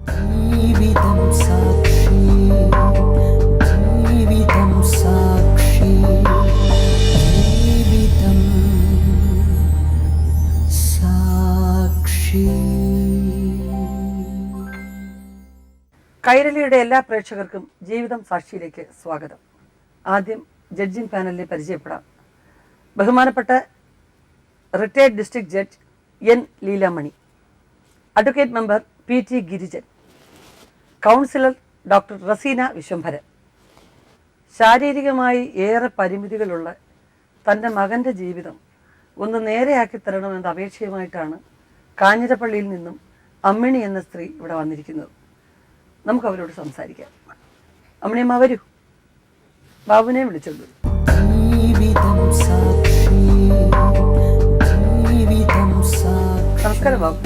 ജീവിതം സാക്ഷി, ജീവിതം സാക്ഷി, ജീവിതം സാക്ഷി. കൈരളിയുടെ എല്ലാ പ്രേക്ഷകർക്കും ജീവിതം സാക്ഷിയിലേക്ക് സ്വാഗതം. ആദ്യം ജഡ്ജിംഗ് പാനലിനെ പരിചയപ്പെടാം. ബഹുമാനപ്പെട്ട retired district judge N Leelamani, advocate member PT Girijan, councillor doctor Raseena Vishwambharan. ശാരീരികമായി ഏറെ പരിമിതികളുള്ള തൻ്റെ മകൻ്റെ ജീവിതം ഒന്ന് നേരെയാക്കി തരണമെന്ന അപേക്ഷയുമായിട്ടാണ് കാഞ്ഞിരപ്പള്ളിയിൽ നിന്നും അമ്മിണി എന്ന സ്ത്രീ ഇവിടെ വന്നിരിക്കുന്നത്. നമുക്ക് അവരോട് സംസാരിക്കാം. അമ്മിണിയമ്മ വരൂ, ബാബുവിനെ വിളിച്ചോളൂ. നമസ്കാരം ബാബു.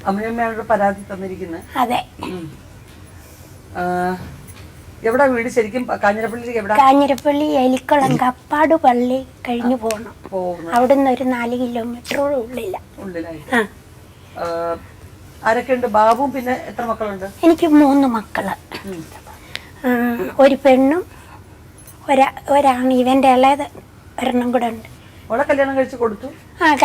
അമ്മിണിയമ്മയോട് പരാതി തന്നിരിക്കുന്നത്. അതെ. എവിടെ വീട് ശരിക്കും? കാഞ്ഞിരപ്പള്ളി എവിടെ? കാഞ്ഞിരപ്പള്ളി എലിക്കുളം കപ്പാട് പള്ളി കഴിഞ്ഞു പോകണം. അവിടുന്ന് ഒരു 4 കിലോമീറ്റർ ഉള്ളിലായിട്ട്. ആരൊക്കെ ഉണ്ട്? ബാബുവും പിന്നെ എത്ര മക്കളുണ്ട്? എനിക്ക് 3 മക്കള്, ഒരു പെണ്ണും ഒരാണ്. ഇവന്റെ ഇളയത് ഒരെണ്ണം കൂടെ ഉണ്ട്. ഓളെ കല്യാണം കഴിച്ചു കൊടുത്തു?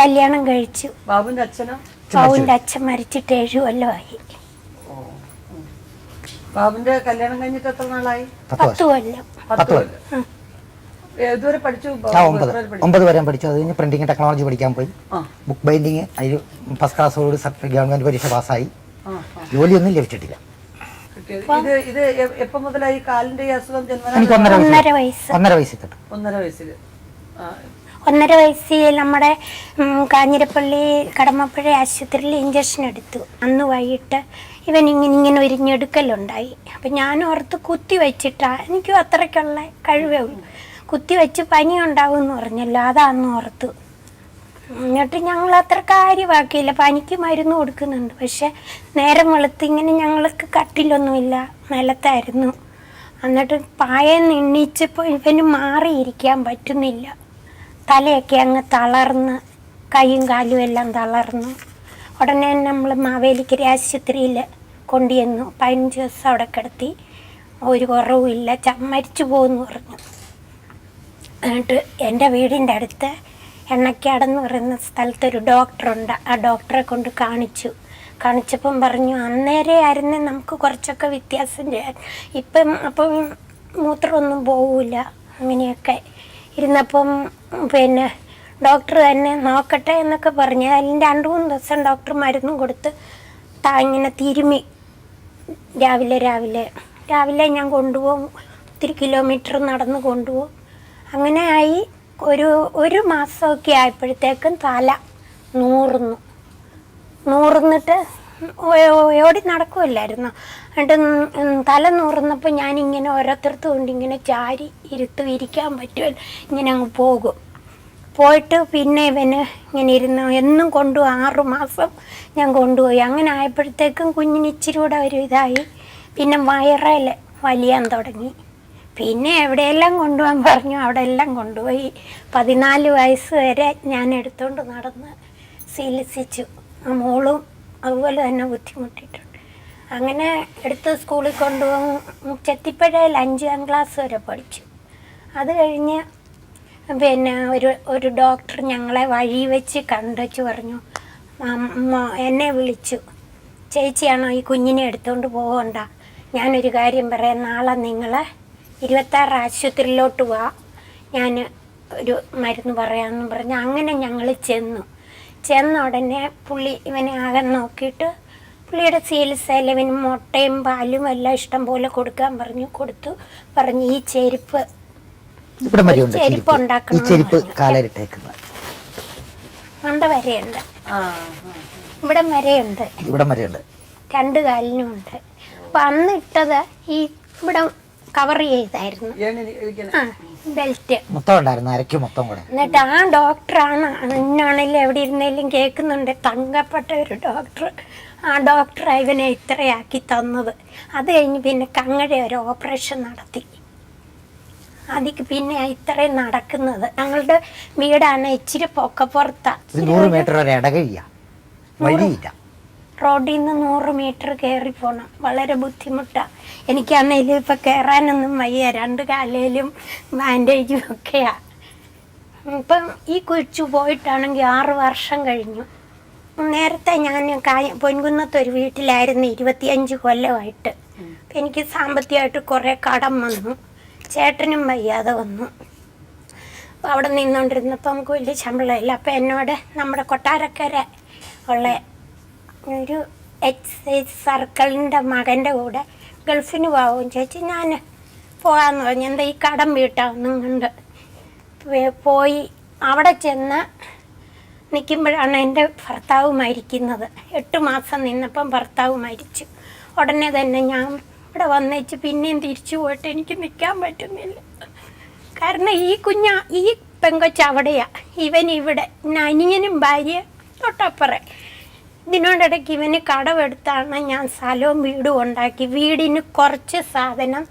കല്യാണം കഴിച്ചു. ബാബുവിന്റെ അച്ഛനോ? ബാബുവിന്റെ അച്ഛൻ മരിച്ചിട്ട് 7 കൊല്ലമായി. ബാബുവിന്റെ കല്യാണം കഴിഞ്ഞിട്ട് എത്ര നാളായി? 10 കൊല്ലം. 10 കൊല്ലം. ഇതുവരെ പഠിച്ചു? 9 വരെ പഠിച്ചു. അത് കഴിഞ്ഞ് പ്രിന്റിംഗ് ടെക്നോളജി പഠിക്കാൻ പോയി. ബുക്ക് ബൈൻഡിങ് അതിൽ ഫസ്റ്റ് ക്ലാസ്സോട് ഗവൺമെന്റ് പരീക്ഷ പാസ്സായി. ജോലിയൊന്നും ലഭിച്ചിട്ടില്ല. ഇത് എപ്പോ മുതലായി കാലിന്റെ അസുഖം? എനിക്ക് 1.5 വയസ്സ്. 1.5 വയസ്സിൽ 1.5 വയസ്സിൽ നമ്മുടെ കാഞ്ഞിരപ്പള്ളി കടമപ്പുഴ ആശുപത്രിയിൽ ഇഞ്ചക്ഷൻ എടുത്തു. അന്ന് വൈകിട്ട് ഇവൻ ഇങ്ങനെ ഒരിഞ്ഞെടുക്കലുണ്ടായി. അപ്പം ഞാൻ ഓർത്ത് കുത്തി വെച്ചിട്ടാ, എനിക്കും അത്രയ്ക്കുള്ള കഴിവേ ഉള്ളൂ. കുത്തി വെച്ച് പനി ഉണ്ടാവും എന്ന് പറഞ്ഞല്ലോ, അതാന്ന് ഓർത്തു. എന്നിട്ട് ഞങ്ങൾ അത്ര കാര്യമാക്കിയില്ല. പനിക്ക് മരുന്ന് കൊടുക്കുന്നുണ്ട്. പക്ഷെ നേരം വെളുത്ത് ഇങ്ങനെ ഞങ്ങൾക്ക് കട്ടിലൊന്നുമില്ല, നിലത്തായിരുന്നു. എന്നിട്ട് പായെന്ന് എണ്ണീച്ചപ്പോൾ ഇവന് മാറിയിരിക്കാൻ പറ്റുന്നില്ല. തലയൊക്കെ അങ്ങ് തളർന്ന്, കൈയും കാലും എല്ലാം തളർന്നു. ഉടനെ നമ്മൾ മാവേലിക്കര ആശുപത്രിയിൽ കൊണ്ടുവന്നു. 15 ദിവസം അവിടെ കിടത്തി. ഒരു കുറവുമില്ല, മരിച്ചു പോകുമെന്ന് പറഞ്ഞു. എന്നിട്ട് എൻ്റെ വീടിൻ്റെ അടുത്ത് എണ്ണക്കാടെന്ന് പറയുന്ന സ്ഥലത്തൊരു ഡോക്ടറുണ്ട്. ആ ഡോക്ടറെ കൊണ്ട് കാണിച്ചപ്പം പറഞ്ഞു അന്നേരം ആയിരുന്നേ നമുക്ക് കുറച്ചൊക്കെ വ്യത്യാസം ചെയ്യാൻ. അപ്പം മൂത്രമൊന്നും പോവില്ല. അങ്ങനെയൊക്കെ ഇരുന്നപ്പം പിന്നെ ഡോക്ടർ തന്നെ നോക്കട്ടെ എന്നൊക്കെ പറഞ്ഞു. അതിൽ 2-3 ദിവസം ഡോക്ടർ മരുന്നും കൊടുത്ത് ഇങ്ങനെ തിരുമ്മി. രാവിലെ ഞാൻ കൊണ്ടുപോകും. 1 കിലോമീറ്റർ നടന്ന് കൊണ്ടുപോകും. അങ്ങനെ ആയി. ഒരു മാസമൊക്കെ ആയപ്പോഴത്തേക്കും തല നൂറുന്നിട്ട് ഓടി നടക്കുമല്ലായിരുന്നു. എന്നിട്ട് തല നൂറുന്നപ്പോൾ ഞാനിങ്ങനെ ഓരോരുത്തർത്തും കൊണ്ട് ഇങ്ങനെ ചാരി ഇരിക്കാൻ പറ്റുമല്ലോ, ഇങ്ങനെ അങ്ങ് പോകും. പോയിട്ട് പിന്നെ ഇവന് ഇങ്ങനെ ഇരുന്ന് എന്നും കൊണ്ടുപോയി. 6 മാസം ഞാൻ കൊണ്ടുപോയി. അങ്ങനെ ആയപ്പോഴത്തേക്കും കുഞ്ഞിന് ഇച്ചിരി കൂടെ ഒരു ഇതായി. പിന്നെ വയറിൽ വലിയാൻ തുടങ്ങി. പിന്നെ എവിടെയെല്ലാം കൊണ്ടുപോകാൻ പറഞ്ഞു അവിടെ എല്ലാം കൊണ്ടുപോയി. 14 വയസ്സ് വരെ ഞാൻ എടുത്തുകൊണ്ട് നടന്ന് ചികിത്സിച്ചു. മോളും അതുപോലെ തന്നെ ബുദ്ധിമുട്ടിയിട്ടുണ്ട്. അങ്ങനെ എടുത്ത് സ്കൂളിൽ കൊണ്ടുപോകും. ചെത്തിപ്പുഴയിൽ 5ാം ക്ലാസ് വരെ പഠിച്ചു. അത് കഴിഞ്ഞ് പിന്നെ ഒരു ഡോക്ടർ ഞങ്ങളെ വഴി വെച്ച് കണ്ടുവച്ച് പറഞ്ഞു, എന്നെ വിളിച്ചു, ചേച്ചിയാണോ ഈ കുഞ്ഞിനെ എടുത്തുകൊണ്ട് പോകണ്ട, ഞാനൊരു കാര്യം പറയാം, നാളെ നിങ്ങൾ 26 ആശുപത്രിയിലോട്ട് പോവാ, ഞാൻ ഒരു മരുന്ന് പറയാമെന്ന് പറഞ്ഞു. അങ്ങനെ ഞങ്ങൾ ചെന്ന ഉടനെ പുള്ളി ഇവനെ ആകെ നോക്കിയിട്ട് പുള്ളിയുടെ ചികിത്സയിൽ ഇവന് മുട്ടയും പാലും എല്ലാം ഇഷ്ടം പോലെ കൊടുക്കാൻ കൊടുത്തു. പറഞ്ഞു ഈ ചെരുപ്പ് ഉണ്ടാക്കണം. മണ്ട വരെയുണ്ട്, ഇവിടം വരെയുണ്ട്, 2 കാലിനും ഉണ്ട്. അപ്പം അന്ന് ഇട്ടത് ഈ ഇവിടം കവർ ചെയ്തായിരുന്നു ബെൽറ്റ്. എന്നിട്ട് ആ ഡോക്ടറാണ്, ഇന്നാണെങ്കിലും എവിടെ ഇരുന്നാലും കേൾക്കുന്നുണ്ട്, തങ്കപ്പെട്ട ഒരു ഡോക്ടർ. ആ ഡോക്ടർ ഇവനെ ഇത്രയാക്കി തന്നത്. അത് കഴിഞ്ഞ് പിന്നെ കങ്ങഴ ഒരു ഓപ്പറേഷൻ നടത്തി. അതിക്ക് പിന്നെ ഇത്രയും നടക്കുന്നത്. ഞങ്ങളുടെ വീടാണ് ഇച്ചിരി പൊക്കപ്പുറത്താ. റോഡിൽ നിന്ന് 100 മീറ്റർ കയറി പോകണം. വളരെ ബുദ്ധിമുട്ടാണ്. എനിക്കാണെങ്കിലും ഇപ്പം കയറാനൊന്നും വയ്യ. 2 കാലിലും ബാൻഡേജും ഒക്കെയാണ്. ഇപ്പം ഈ കൊച്ചു പോയിട്ടാണെങ്കിൽ 6 വർഷം കഴിഞ്ഞു. നേരത്തെ ഞാൻ പൊൻകുന്നത്തൊരു വീട്ടിലായിരുന്നു 25 കൊല്ലമായിട്ട്. അപ്പം എനിക്ക് സാമ്പത്തികമായിട്ട് കുറേ കടം വന്നു. ചേട്ടനും വയ്യാതെ വന്നു. അപ്പോൾ അവിടെ നിന്നുകൊണ്ടിരുന്നപ്പോൾ നമുക്ക് വലിയ ശമ്പളമില്ല. അപ്പോൾ എന്നോട് നമ്മുടെ കൊട്ടാരക്കര ഉള്ള ഒരു എക്സൈസ് സർക്കിളിൻ്റെ മകൻ്റെ കൂടെ ഗൾഫിന് പോകും ചേച്ചി, ഞാൻ പോകാമെന്ന് പറഞ്ഞു. എന്താ ഈ കടം വീട്ടാമെന്നും കൊണ്ട് പോയി. അവിടെ ചെന്ന് നിൽക്കുമ്പോഴാണ് എൻ്റെ ഭർത്താവ് മരിക്കുന്നത്. 8 മാസം നിന്നപ്പം ഭർത്താവ് മരിച്ചു. ഉടനെ തന്നെ ഞാൻ ഇവിടെ വന്നേച്ച് പിന്നെയും തിരിച്ചു പോയിട്ട് എനിക്ക് നിൽക്കാൻ പറ്റുന്നില്ല. കാരണം ഈ പെങ്കൊച്ച് അവിടെയാണ്, ഇവൻ ഇവിടെ. അനിയനും ഭാര്യ തൊട്ടപ്പുറം. ഇതിനോടിടയ്ക്ക് ഇവന് കടമെടുത്താണ് ഞാൻ സ്ഥലവും വീടും ഉണ്ടാക്കി. വീടിന് കുറച്ച് സാധനം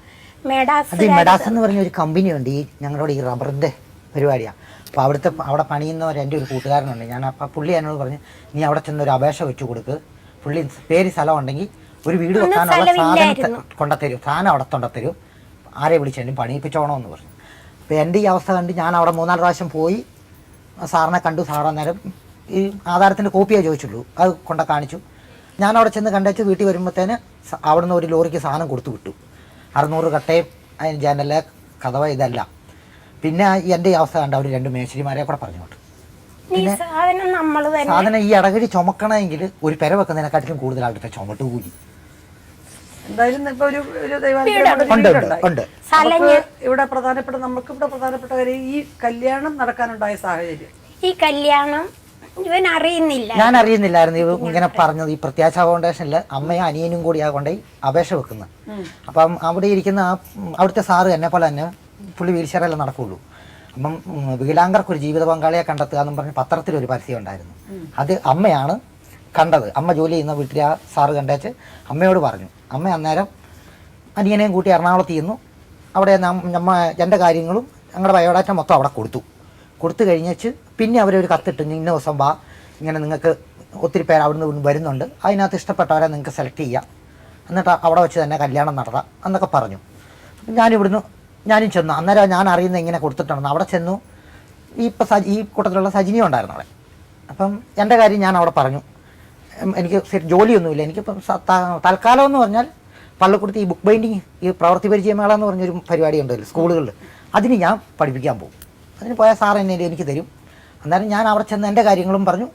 മെഡാസ് എന്ന് പറഞ്ഞ ഒരു കമ്പനി ഉണ്ട് ഈ ഞങ്ങളുടെ ഈ റബ്ബറിൻ്റെ പരിപാടിയാണ്. അപ്പോൾ അവിടെ പണിയുന്നവർ എൻ്റെ ഒരു കൂട്ടുകാരനുണ്ട്. ഞാൻ അപ്പോൾ പുള്ളി എന്നോട് പറഞ്ഞു, നീ അവിടെ ചെന്നൊരു അപേക്ഷ വെച്ച് കൊടുക്ക്. പുള്ളി പേര് സ്ഥലം ഉണ്ടെങ്കിൽ ഒരു വീട് വെക്കാനുള്ള സാധനം കൊണ്ടുത്തരും, സാധനം അവിടെ കൊണ്ടുത്തരും, ആരെ വിളിച്ചാലും പണിയിപ്പിച്ചോണമെന്ന് പറഞ്ഞു. അപ്പോൾ എൻ്റെ ഈ അവസ്ഥ കണ്ട് ഞാൻ അവിടെ 3-4 പ്രാവശ്യം പോയി സാറിനെ കണ്ടു. സാറ് അന്നേരം ഈ ആധാരത്തിൻ്റെ കോപ്പിയേ ചോദിച്ചുള്ളൂ, അത് കൊണ്ട കാണിച്ചു. ഞാൻ അവിടെ ചെന്ന് കണ്ടേച്ച് വീട്ടിൽ വരുമ്പോഴത്തേന് അവിടുന്ന് ഒരു ലോറിക്ക് സാധനം കൊടുത്തു വിട്ടു. 600 കട്ടയും അതിന് ജനല് കഥവ ഇതല്ല. പിന്നെ എൻ്റെ ഈ അവസ്ഥ കണ്ട് അവർ 2 മേശരിമാരെ കൂടെ പറഞ്ഞു വിട്ടു. പിന്നെ സാധനം ഈ അടകടി ചുമക്കണമെങ്കിൽ ഒരു പെര വെക്കുന്നതിനെക്കാട്ടിലും കൂടുതൽ അവിടുത്തെ ചുമട്ട് കൂലി. എന്തായാലും ഇപ്പൊ ഒരു ഇവിടെ പ്രധാനപ്പെട്ട കാര്യം ഈ കല്യാണം നടക്കാനുണ്ടായ സാഹചര്യം. ഈ കല്യാണം ഇവൻ അറിയുന്നില്ല, ഞാൻ അറിയുന്നില്ലായിരുന്നു. ഇങ്ങനെ പറഞ്ഞത് ഈ പ്രത്യാശ ഫൗണ്ടേഷനിൽ അമ്മയും അനിയനും കൂടി ആ കൊണ്ടുപോയി അപേക്ഷ വെക്കുന്നത്. അപ്പം അവിടെ ഇരിക്കുന്ന അവിടുത്തെ സാറ് എന്നെ പോലെ തന്നെ പുള്ളി വീൽചെയറിലേ നടക്കുകയുള്ളൂ. അപ്പം വികലാംഗർക്കൊരു ജീവിത പങ്കാളിയെ കണ്ടെത്തുക എന്നും പറഞ്ഞ് പത്രത്തിലൊരു പരസ്യം ഉണ്ടായിരുന്നു. അത് അമ്മയാണ് കണ്ടത്. അമ്മ ജോലി ചെയ്യുന്ന വീട്ടിൽ ആ സാറ് കണ്ടേച്ച് അമ്മയോട് പറഞ്ഞു. അമ്മ അന്നേരം അനിയനെയും കൂട്ടി എറണാകുളത്ത് ചെയ്യുന്നു. അവിടെ എൻ്റെ കാര്യങ്ങളും ഞങ്ങളുടെ ബയോഡാറ്റ മൊത്തം അവിടെ കൊടുത്തു കഴിഞ്ഞേച്ച് പിന്നെ അവരൊരു കത്തിട്ട്, ഇന്ന ദിവസം വാ, ഇങ്ങനെ നിങ്ങൾക്ക് ഒത്തിരി പേര് അവിടുന്ന് വരുന്നുണ്ട്, അതിനകത്ത് ഇഷ്ടപ്പെട്ടവരെ നിങ്ങൾക്ക് സെലക്ട് ചെയ്യാം, എന്നിട്ട് അവിടെ വെച്ച് തന്നെ കല്യാണം നടത്താം എന്നൊക്കെ പറഞ്ഞു. ഞാനും ചെന്നു. അന്നേരം ഞാൻ അറിയുന്നത് ഇങ്ങനെ കൊടുത്തിട്ടുണ്ടെന്ന്. അവിടെ ചെന്നു. ഈ കൂട്ടത്തിലുള്ള സജിനി ഉണ്ടായിരുന്നു അവിടെ. അപ്പം എൻ്റെ കാര്യം ഞാൻ അവിടെ പറഞ്ഞു. എനിക്ക് ജോലിയൊന്നുമില്ല, എനിക്കിപ്പം തൽക്കാലം എന്ന് പറഞ്ഞാൽ പള്ളിക്കൂടത്ത് ഈ ബുക്ക് ബൈൻഡിങ്, ഈ പ്രവൃത്തി പരിചയമേള എന്ന് പറഞ്ഞൊരു പരിപാടി ഉണ്ടല്ലോ സ്കൂളുകളിൽ, അതിന് ഞാൻ പഠിപ്പിക്കാൻ പോകും. അതിന് പോയാൽ സാർ എനിക്ക് തരും. അന്നേരം ഞാൻ അവിടെ ചെന്ന് എൻ്റെ കാര്യങ്ങളും പറഞ്ഞു,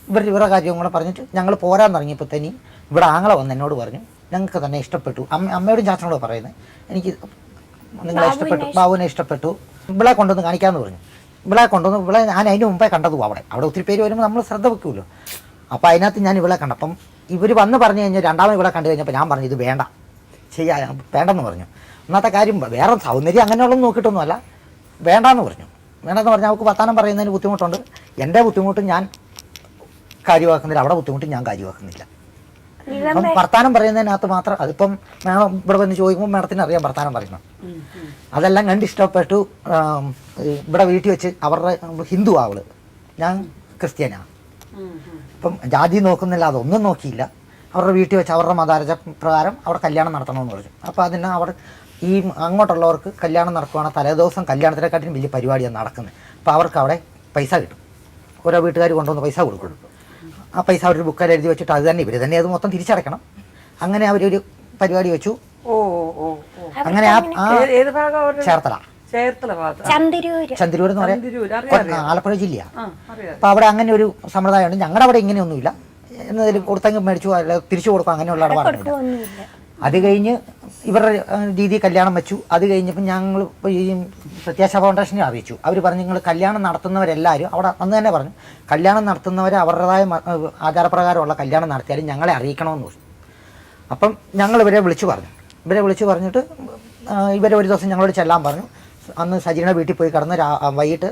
ഇവരുടെ കാര്യവും കൂടെ പറഞ്ഞിട്ട് ഞങ്ങൾ പോരാൻ തുടങ്ങിയപ്പോൾ തന്നെ ഇവിടെ ആങ്ങളെ വന്ന് എന്നോട് പറഞ്ഞു, ഞങ്ങൾക്ക് തന്നെ ഇഷ്ടപ്പെട്ടു. അമ്മയോടും ചാച്ചനോട് പറയുന്നത്, എനിക്ക് നിങ്ങളെ ഇഷ്ടപ്പെട്ടു, ബാബുവിനെ ഇഷ്ടപ്പെട്ടു, ഇവിടെ കൊണ്ടുവന്ന് കാണിക്കാമെന്ന് പറഞ്ഞു. ഇവിടെ ഞാൻ അതിന് മുമ്പേ കണ്ടതും അവിടെ ഒത്തിരി പേര് വരുമ്പോൾ നമ്മൾ ശ്രദ്ധ വെക്കുമല്ലോ. അപ്പോൾ അതിനകത്ത് ഞാൻ ഇവിടെ കണ്ടപ്പം ഇവർ വന്ന് പറഞ്ഞു കഴിഞ്ഞാൽ രണ്ടാമത് ഇവിടെ കണ്ടു കഴിഞ്ഞപ്പോൾ ഞാൻ പറഞ്ഞു, ഇത് വേണ്ട, വേണ്ടെന്ന് പറഞ്ഞു. ഒന്നാമത്തെ കാര്യം വേറെ സൗന്ദര്യം അങ്ങനെയുള്ളതൊന്നും നോക്കിയിട്ടൊന്നുമല്ല, വേണ്ടെന്ന് പറഞ്ഞു. വേണ്ടെന്ന് പറഞ്ഞാൽ അവൾക്ക് വർത്താനം പറയുന്നതിന് ബുദ്ധിമുട്ടുണ്ട്. എൻ്റെ ബുദ്ധിമുട്ടും ഞാൻ കാര്യമാക്കുന്നില്ല, അവിടെ ബുദ്ധിമുട്ടും ഞാൻ കാര്യമാക്കുന്നില്ല. അപ്പം വർത്താനം പറയുന്നതിനകത്ത് മാത്രം, അതിപ്പം മേഡം ഇവിടെ വന്ന് ചോദിക്കുമ്പോൾ മേഡത്തിന് അറിയാം വർത്താനം പറയണം. അതെല്ലാം കണ്ട് ഇഷ്ടപ്പെട്ടു. ഇവിടെ വീട്ടിൽ വെച്ച് അവരുടെ ഹിന്ദു അവള്, ഞാൻ ക്രിസ്ത്യാനാണ്. അപ്പം ജാതി നോക്കുന്നില്ല, അതൊന്നും നോക്കിയില്ല. അവരുടെ വീട്ടിൽ വെച്ച് അവരുടെ മതാചാര പ്രകാരം അവിടെ കല്യാണം നടത്തണമെന്ന് പറഞ്ഞു. അപ്പോൾ അതിന് അവിടെ ഈ അങ്ങോട്ടുള്ളവർക്ക് കല്യാണം നടക്കുകയാണ്, തലേദിവസം കല്യാണത്തിനെക്കാട്ടിലും വലിയ പരിപാടിയാണ് നടക്കുന്നത്. അപ്പോൾ അവർക്ക് അവിടെ പൈസ കിട്ടും, ഓരോ വീട്ടുകാർ കൊണ്ടുവന്ന് പൈസ കൊടുക്കുള്ളൂ. ആ പൈസ അവർ ബുക്കിൽ എഴുതി വെച്ചിട്ട് അത് തന്നെ ഇവർ തന്നെ അത് മൊത്തം തിരിച്ചടക്കണം. അങ്ങനെ അവരൊരു പരിപാടി വെച്ചു. അങ്ങനെ ചേർത്തല ചന്ദരൂർ എന്ന് പറയാം, ആലപ്പുഴ ജില്ലയാണ്. അപ്പോൾ അവിടെ അങ്ങനെ ഒരു സമ്പ്രദായമുണ്ട്. ഞങ്ങളുടെ അവിടെ ഇങ്ങനെയൊന്നുമില്ല. എന്നതിൽ കൊടുത്തെങ്കിൽ മേടിച്ചു, അല്ല തിരിച്ചു കൊടുക്കും, അങ്ങനെയുള്ള ഇടപാടില്ല. അത് കഴിഞ്ഞ് ഇവരുടെ രീതി കല്യാണം വെച്ചു. അത് കഴിഞ്ഞപ്പോൾ ഞങ്ങൾ ഈ പ്രത്യാശ ഫൗണ്ടേഷനെ അറിയിച്ചു. അവർ പറഞ്ഞു, നിങ്ങൾ കല്യാണം നടത്തുന്നവരെല്ലാവരും അവിടെ അന്ന് തന്നെ പറഞ്ഞു, കല്യാണം നടത്തുന്നവർ അവരുടേതായ ആചാരപ്രകാരമുള്ള കല്യാണം നടത്തിയാലും ഞങ്ങളെ അറിയിക്കണമെന്ന് പറഞ്ഞു. അപ്പം ഞങ്ങൾ ഇവരെ വിളിച്ചു പറഞ്ഞിട്ട് ഇവരെ ഒരു ദിവസം ഞങ്ങളോട് ചെല്ലാൻ പറഞ്ഞു. അന്ന് സജിനിയുടെ വീട്ടിൽ പോയി കിടന്ന് വൈകിട്ട്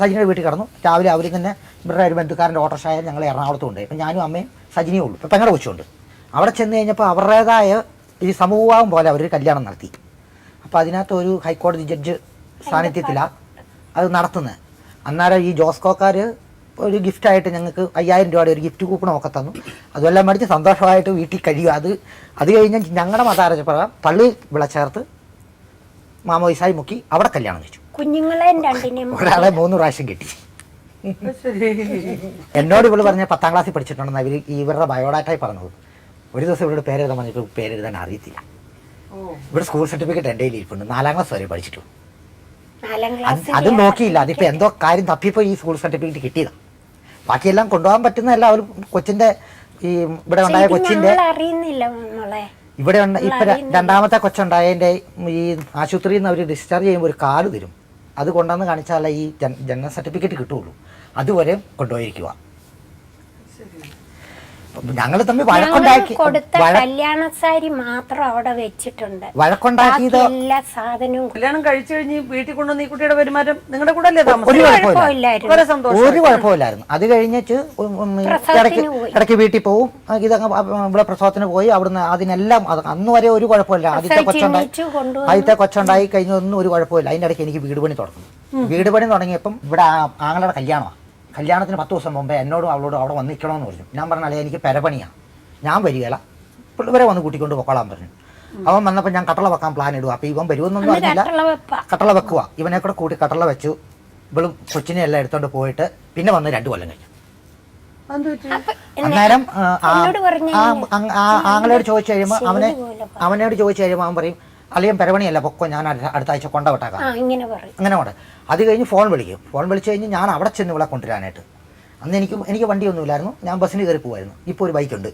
സജിനിയുടെ വീട്ടിൽ കിടന്നു. രാവിലെ അവർ തന്നെ ഇവരുടെ ഒരു ബന്ധുക്കാരൻ്റെ ഓട്ടോറിക്ഷ ഞങ്ങൾ എറണാകുളത്ത് കൊണ്ടുപോയി. അപ്പം ഞാനും അമ്മയും സജിനിയേ ഉള്ളൂ. ഇപ്പം പെങ്ങളുടെ കൊച്ചുണ്ട്. അവിടെ ചെന്ന് കഴിഞ്ഞപ്പോൾ അവരുടേതായ ഈ സമൂഹം പോലെ അവർ കല്യാണം നടത്തി. അപ്പോൾ അതിനകത്ത് ഒരു ഹൈക്കോടതി ജഡ്ജ് സാന്നിധ്യത്തിലാണ് അത് നടത്തുന്നത്. അന്നേരം ഈ ജോസ്കോക്കാർ ഒരു ഗിഫ്റ്റായിട്ട് ഞങ്ങൾക്ക് 5000 രൂപയുടെ ഒരു ഗിഫ്റ്റ് കൂപ്പണൊക്കെ തന്നു. അതുമെല്ലാം മേടിച്ച് സന്തോഷമായിട്ട് വീട്ടിൽ കഴിയുക. അത് കഴിഞ്ഞ് ഞങ്ങളുടെ മതാരജപ്രകാരം പള്ളി വിളച്ചേർത്ത് മാമോയിസായി മുക്കി അവിടെ കല്യാണം കഴിച്ചു. കുഞ്ഞുങ്ങളെ രണ്ടിനെയും ഒരാളെ 3 പ്രാവശ്യം കിട്ടി. എന്നോട് ഇവള് പറഞ്ഞ 10ാം ക്ലാസ്സിൽ പഠിച്ചിട്ടുണ്ടെന്ന് ഇവരുടെ ബയോഡാറ്റായി പറഞ്ഞത്. ഒരു ദിവസം ഇവരുടെ പേരെഴുതാൻ പറഞ്ഞിട്ട് പേരെഴുതാൻ അറിയത്തില്ല. ഇവിടെ സ്കൂൾ സർട്ടിഫിക്കറ്റ് എൻ്റെ കയ്യിൽ ഇരിപ്പുണ്ട്. 4ാം ക്ലാസ് വരെ പഠിച്ചിട്ടു. 4ാം ക്ലാസ് അതും നോക്കിയില്ല. അതിപ്പോൾ എന്തോ കാര്യം തപ്പിപ്പോൾ ഈ സ്കൂൾ സർട്ടിഫിക്കറ്റ് കിട്ടിയതാണ്. ബാക്കിയെല്ലാം കൊണ്ടുപോകാൻ പറ്റുന്നതല്ല. അവർ കൊച്ചിൻ്റെ ഈ ഇവിടെ ഉണ്ടായ കൊച്ചിൻ്റെ അറിയുന്നില്ല മോളെ. ഇവിടെ ഇപ്പം 2ാമത്തെ കൊച്ചുണ്ടായതിൻ്റെ ഈ ആശുപത്രിയിൽ നിന്ന് അവർ ഡിസ്ചാർജ് ചെയ്യുമ്പോൾ ഒരു കാർഡ് തരും. അത് കൊണ്ടുവന്ന് കാണിച്ചാലേ ഈ ജനന സർട്ടിഫിക്കറ്റ് കിട്ടുള്ളൂ. അതുവരെ കൊണ്ടുപോയിരിക്കുക. ഞങ്ങൾ തമ്മിൽ വഴക്കുണ്ടാക്കി കല്യാണ സാരി മാത്രം അവിടെ വെച്ചിട്ടുണ്ട്. വഴക്കുണ്ടാക്കിയത് എല്ലാ സാധനവും കല്യാണം കഴിച്ചു കഴിഞ്ഞ് വീട്ടിൽ കൊണ്ടുവന്ന് ഈ കുട്ടിയുടെ പെരുമാറ്റം നിങ്ങളുടെ കൂടെ അല്ലേ താമസം? ഒരു കുഴപ്പമില്ലായിരുന്നു. അത് കഴിഞ്ഞിട്ട് ഇടയ്ക്ക് വീട്ടിൽ പോവും. ഇതങ്ങ് ഇവിടെ പ്രസവത്തിന് പോയി. അവിടുന്ന് അതിനെല്ലാം അന്ന് വരെ ഒരു കുഴപ്പമില്ല. ആദ്യത്തെ കൊച്ചുണ്ടായി കഴിഞ്ഞൊന്നും ഒരു കുഴപ്പമില്ല. അതിൻ്റെ ഇടയ്ക്ക് എനിക്ക് വീട് പണി തുടങ്ങി. വീട് പണി തുടങ്ങിയപ്പം ഇവിടെ ആങ്ങളുടെ കല്യാണമാണ്. കല്യാണത്തിന് 10 ദിവസം മുമ്പേ എന്നോടും അവളോടും അവിടെ വന്ന് നിൽക്കണമെന്ന് പറഞ്ഞു. ഞാൻ പറഞ്ഞാലേ എനിക്ക് പെരപണിയാണ്, ഞാൻ വരികയില്ല, പിള്ളേരെ വന്ന് കൂട്ടിക്കൊണ്ട് പൊക്കോളാൻ പറഞ്ഞു. അവൻ വന്നപ്പോൾ ഞാൻ കട്ടള വെക്കാൻ പ്ലാൻ ഇടുക. അപ്പോൾ ഇവൻ വരുമെന്നൊന്നും അറിയില്ല. കട്ടള വെക്കുക. ഇവനെ കൂടെ കൂട്ടി കട്ടള വെച്ചു. ഇവളും കൊച്ചിനെ എല്ലാം എടുത്തോണ്ട് പോയിട്ട് പിന്നെ വന്ന് 2 കൊല്ലം കഴിഞ്ഞു. അന്നേരം ആങ്ങളോട് ചോദിച്ചു കഴിയുമ്പോൾ അവനോട് ചോദിച്ചു കഴിയുമ്പോൾ അവൻ പറയും, അല്ലെങ്കിൽ പെരപണിയല്ല പൊക്കോ, ഞാൻ അടുത്ത ആഴ്ച കൊണ്ടുവിട്ടേക്കാം, അങ്ങനെ കൊണ്ട്. അത് കഴിഞ്ഞ് ഫോൺ വിളിക്കും. ഫോൺ വിളിച്ചു കഴിഞ്ഞ് ഞാൻ അവിടെ ചെന്ന് ഇവിടെ കൊണ്ടുവരാനായിട്ട്. അന്ന് എനിക്ക് വണ്ടിയൊന്നുമില്ലായിരുന്നു. ഞാൻ ബസ്സിന് കയറി പോകുമായിരുന്നു. ഇപ്പോൾ ഒരു ബൈക്കുണ്ട്.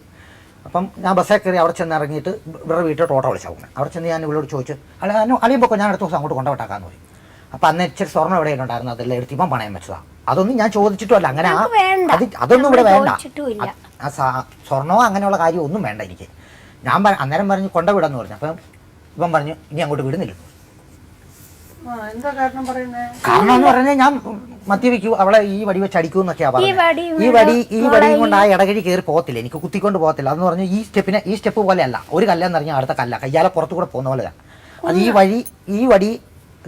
അപ്പം ഞാൻ ബസ്സിൽ കയറി അവിടെ ചെന്ന് ഇറങ്ങിയിട്ട് ഇവിടെ വീട്ടിൽ ഓട്ടോ വിളിച്ചാൽ പോകുന്നത്. അവിടെ ചെന്ന് ഞാൻ ഇവളോട് ചോദിച്ചു, അല്ലെങ്കിൽ പൊക്കോ, ഞാൻ അടുത്ത ദിവസം അങ്ങോട്ട് കൊണ്ടുവിട്ടാക്കാന്ന് പറയും. അപ്പം അന്ന് ഇച്ചിരി സ്വർണ്ണം എവിടെയെങ്കിലും ഉണ്ടായിരുന്നു, അതെല്ലാം എടുത്ത് ഇപ്പം പണയം വെച്ചതാണ്. അതൊന്നും ഞാൻ ചോദിച്ചിട്ടുമല്ല. അങ്ങനെ അതൊന്നും ഇവിടെ വേണ്ട. സ്വർണ്ണമോ അങ്ങനെയുള്ള കാര്യം ഒന്നും വേണ്ട എനിക്ക്. ഞാൻ അന്നേരം പറഞ്ഞു കൊണ്ടുവിടാന്ന് പറഞ്ഞു. അപ്പം ഇവൻ പറഞ്ഞു ഇനി അങ്ങോട്ട് വിടുന്നില്ല. കാരണം എന്ന് പറഞ്ഞാൽ ഞാൻ മദ്യപിക്കൂ, അവളെ ഈ വടി വെച്ച് അടിക്കൂ എന്നൊക്കെയാ പറഞ്ഞത്. ഈ വടിയും കൊണ്ട് ആ ഇടകഴി കയറി പോകത്തില്ല, എനിക്ക് കുത്തിക്കൊണ്ട് പോകത്തില്ല. അതെന്ന് പറഞ്ഞു ഈ സ്റ്റെപ്പ് പോലെയല്ല. ഒരു കല്ലെന്ന് പറഞ്ഞാൽ അടുത്ത കല്ല, കയ്യാലെ പുറത്തു കൂടെ പോകുന്ന പോലെ. അത് ഈ വടി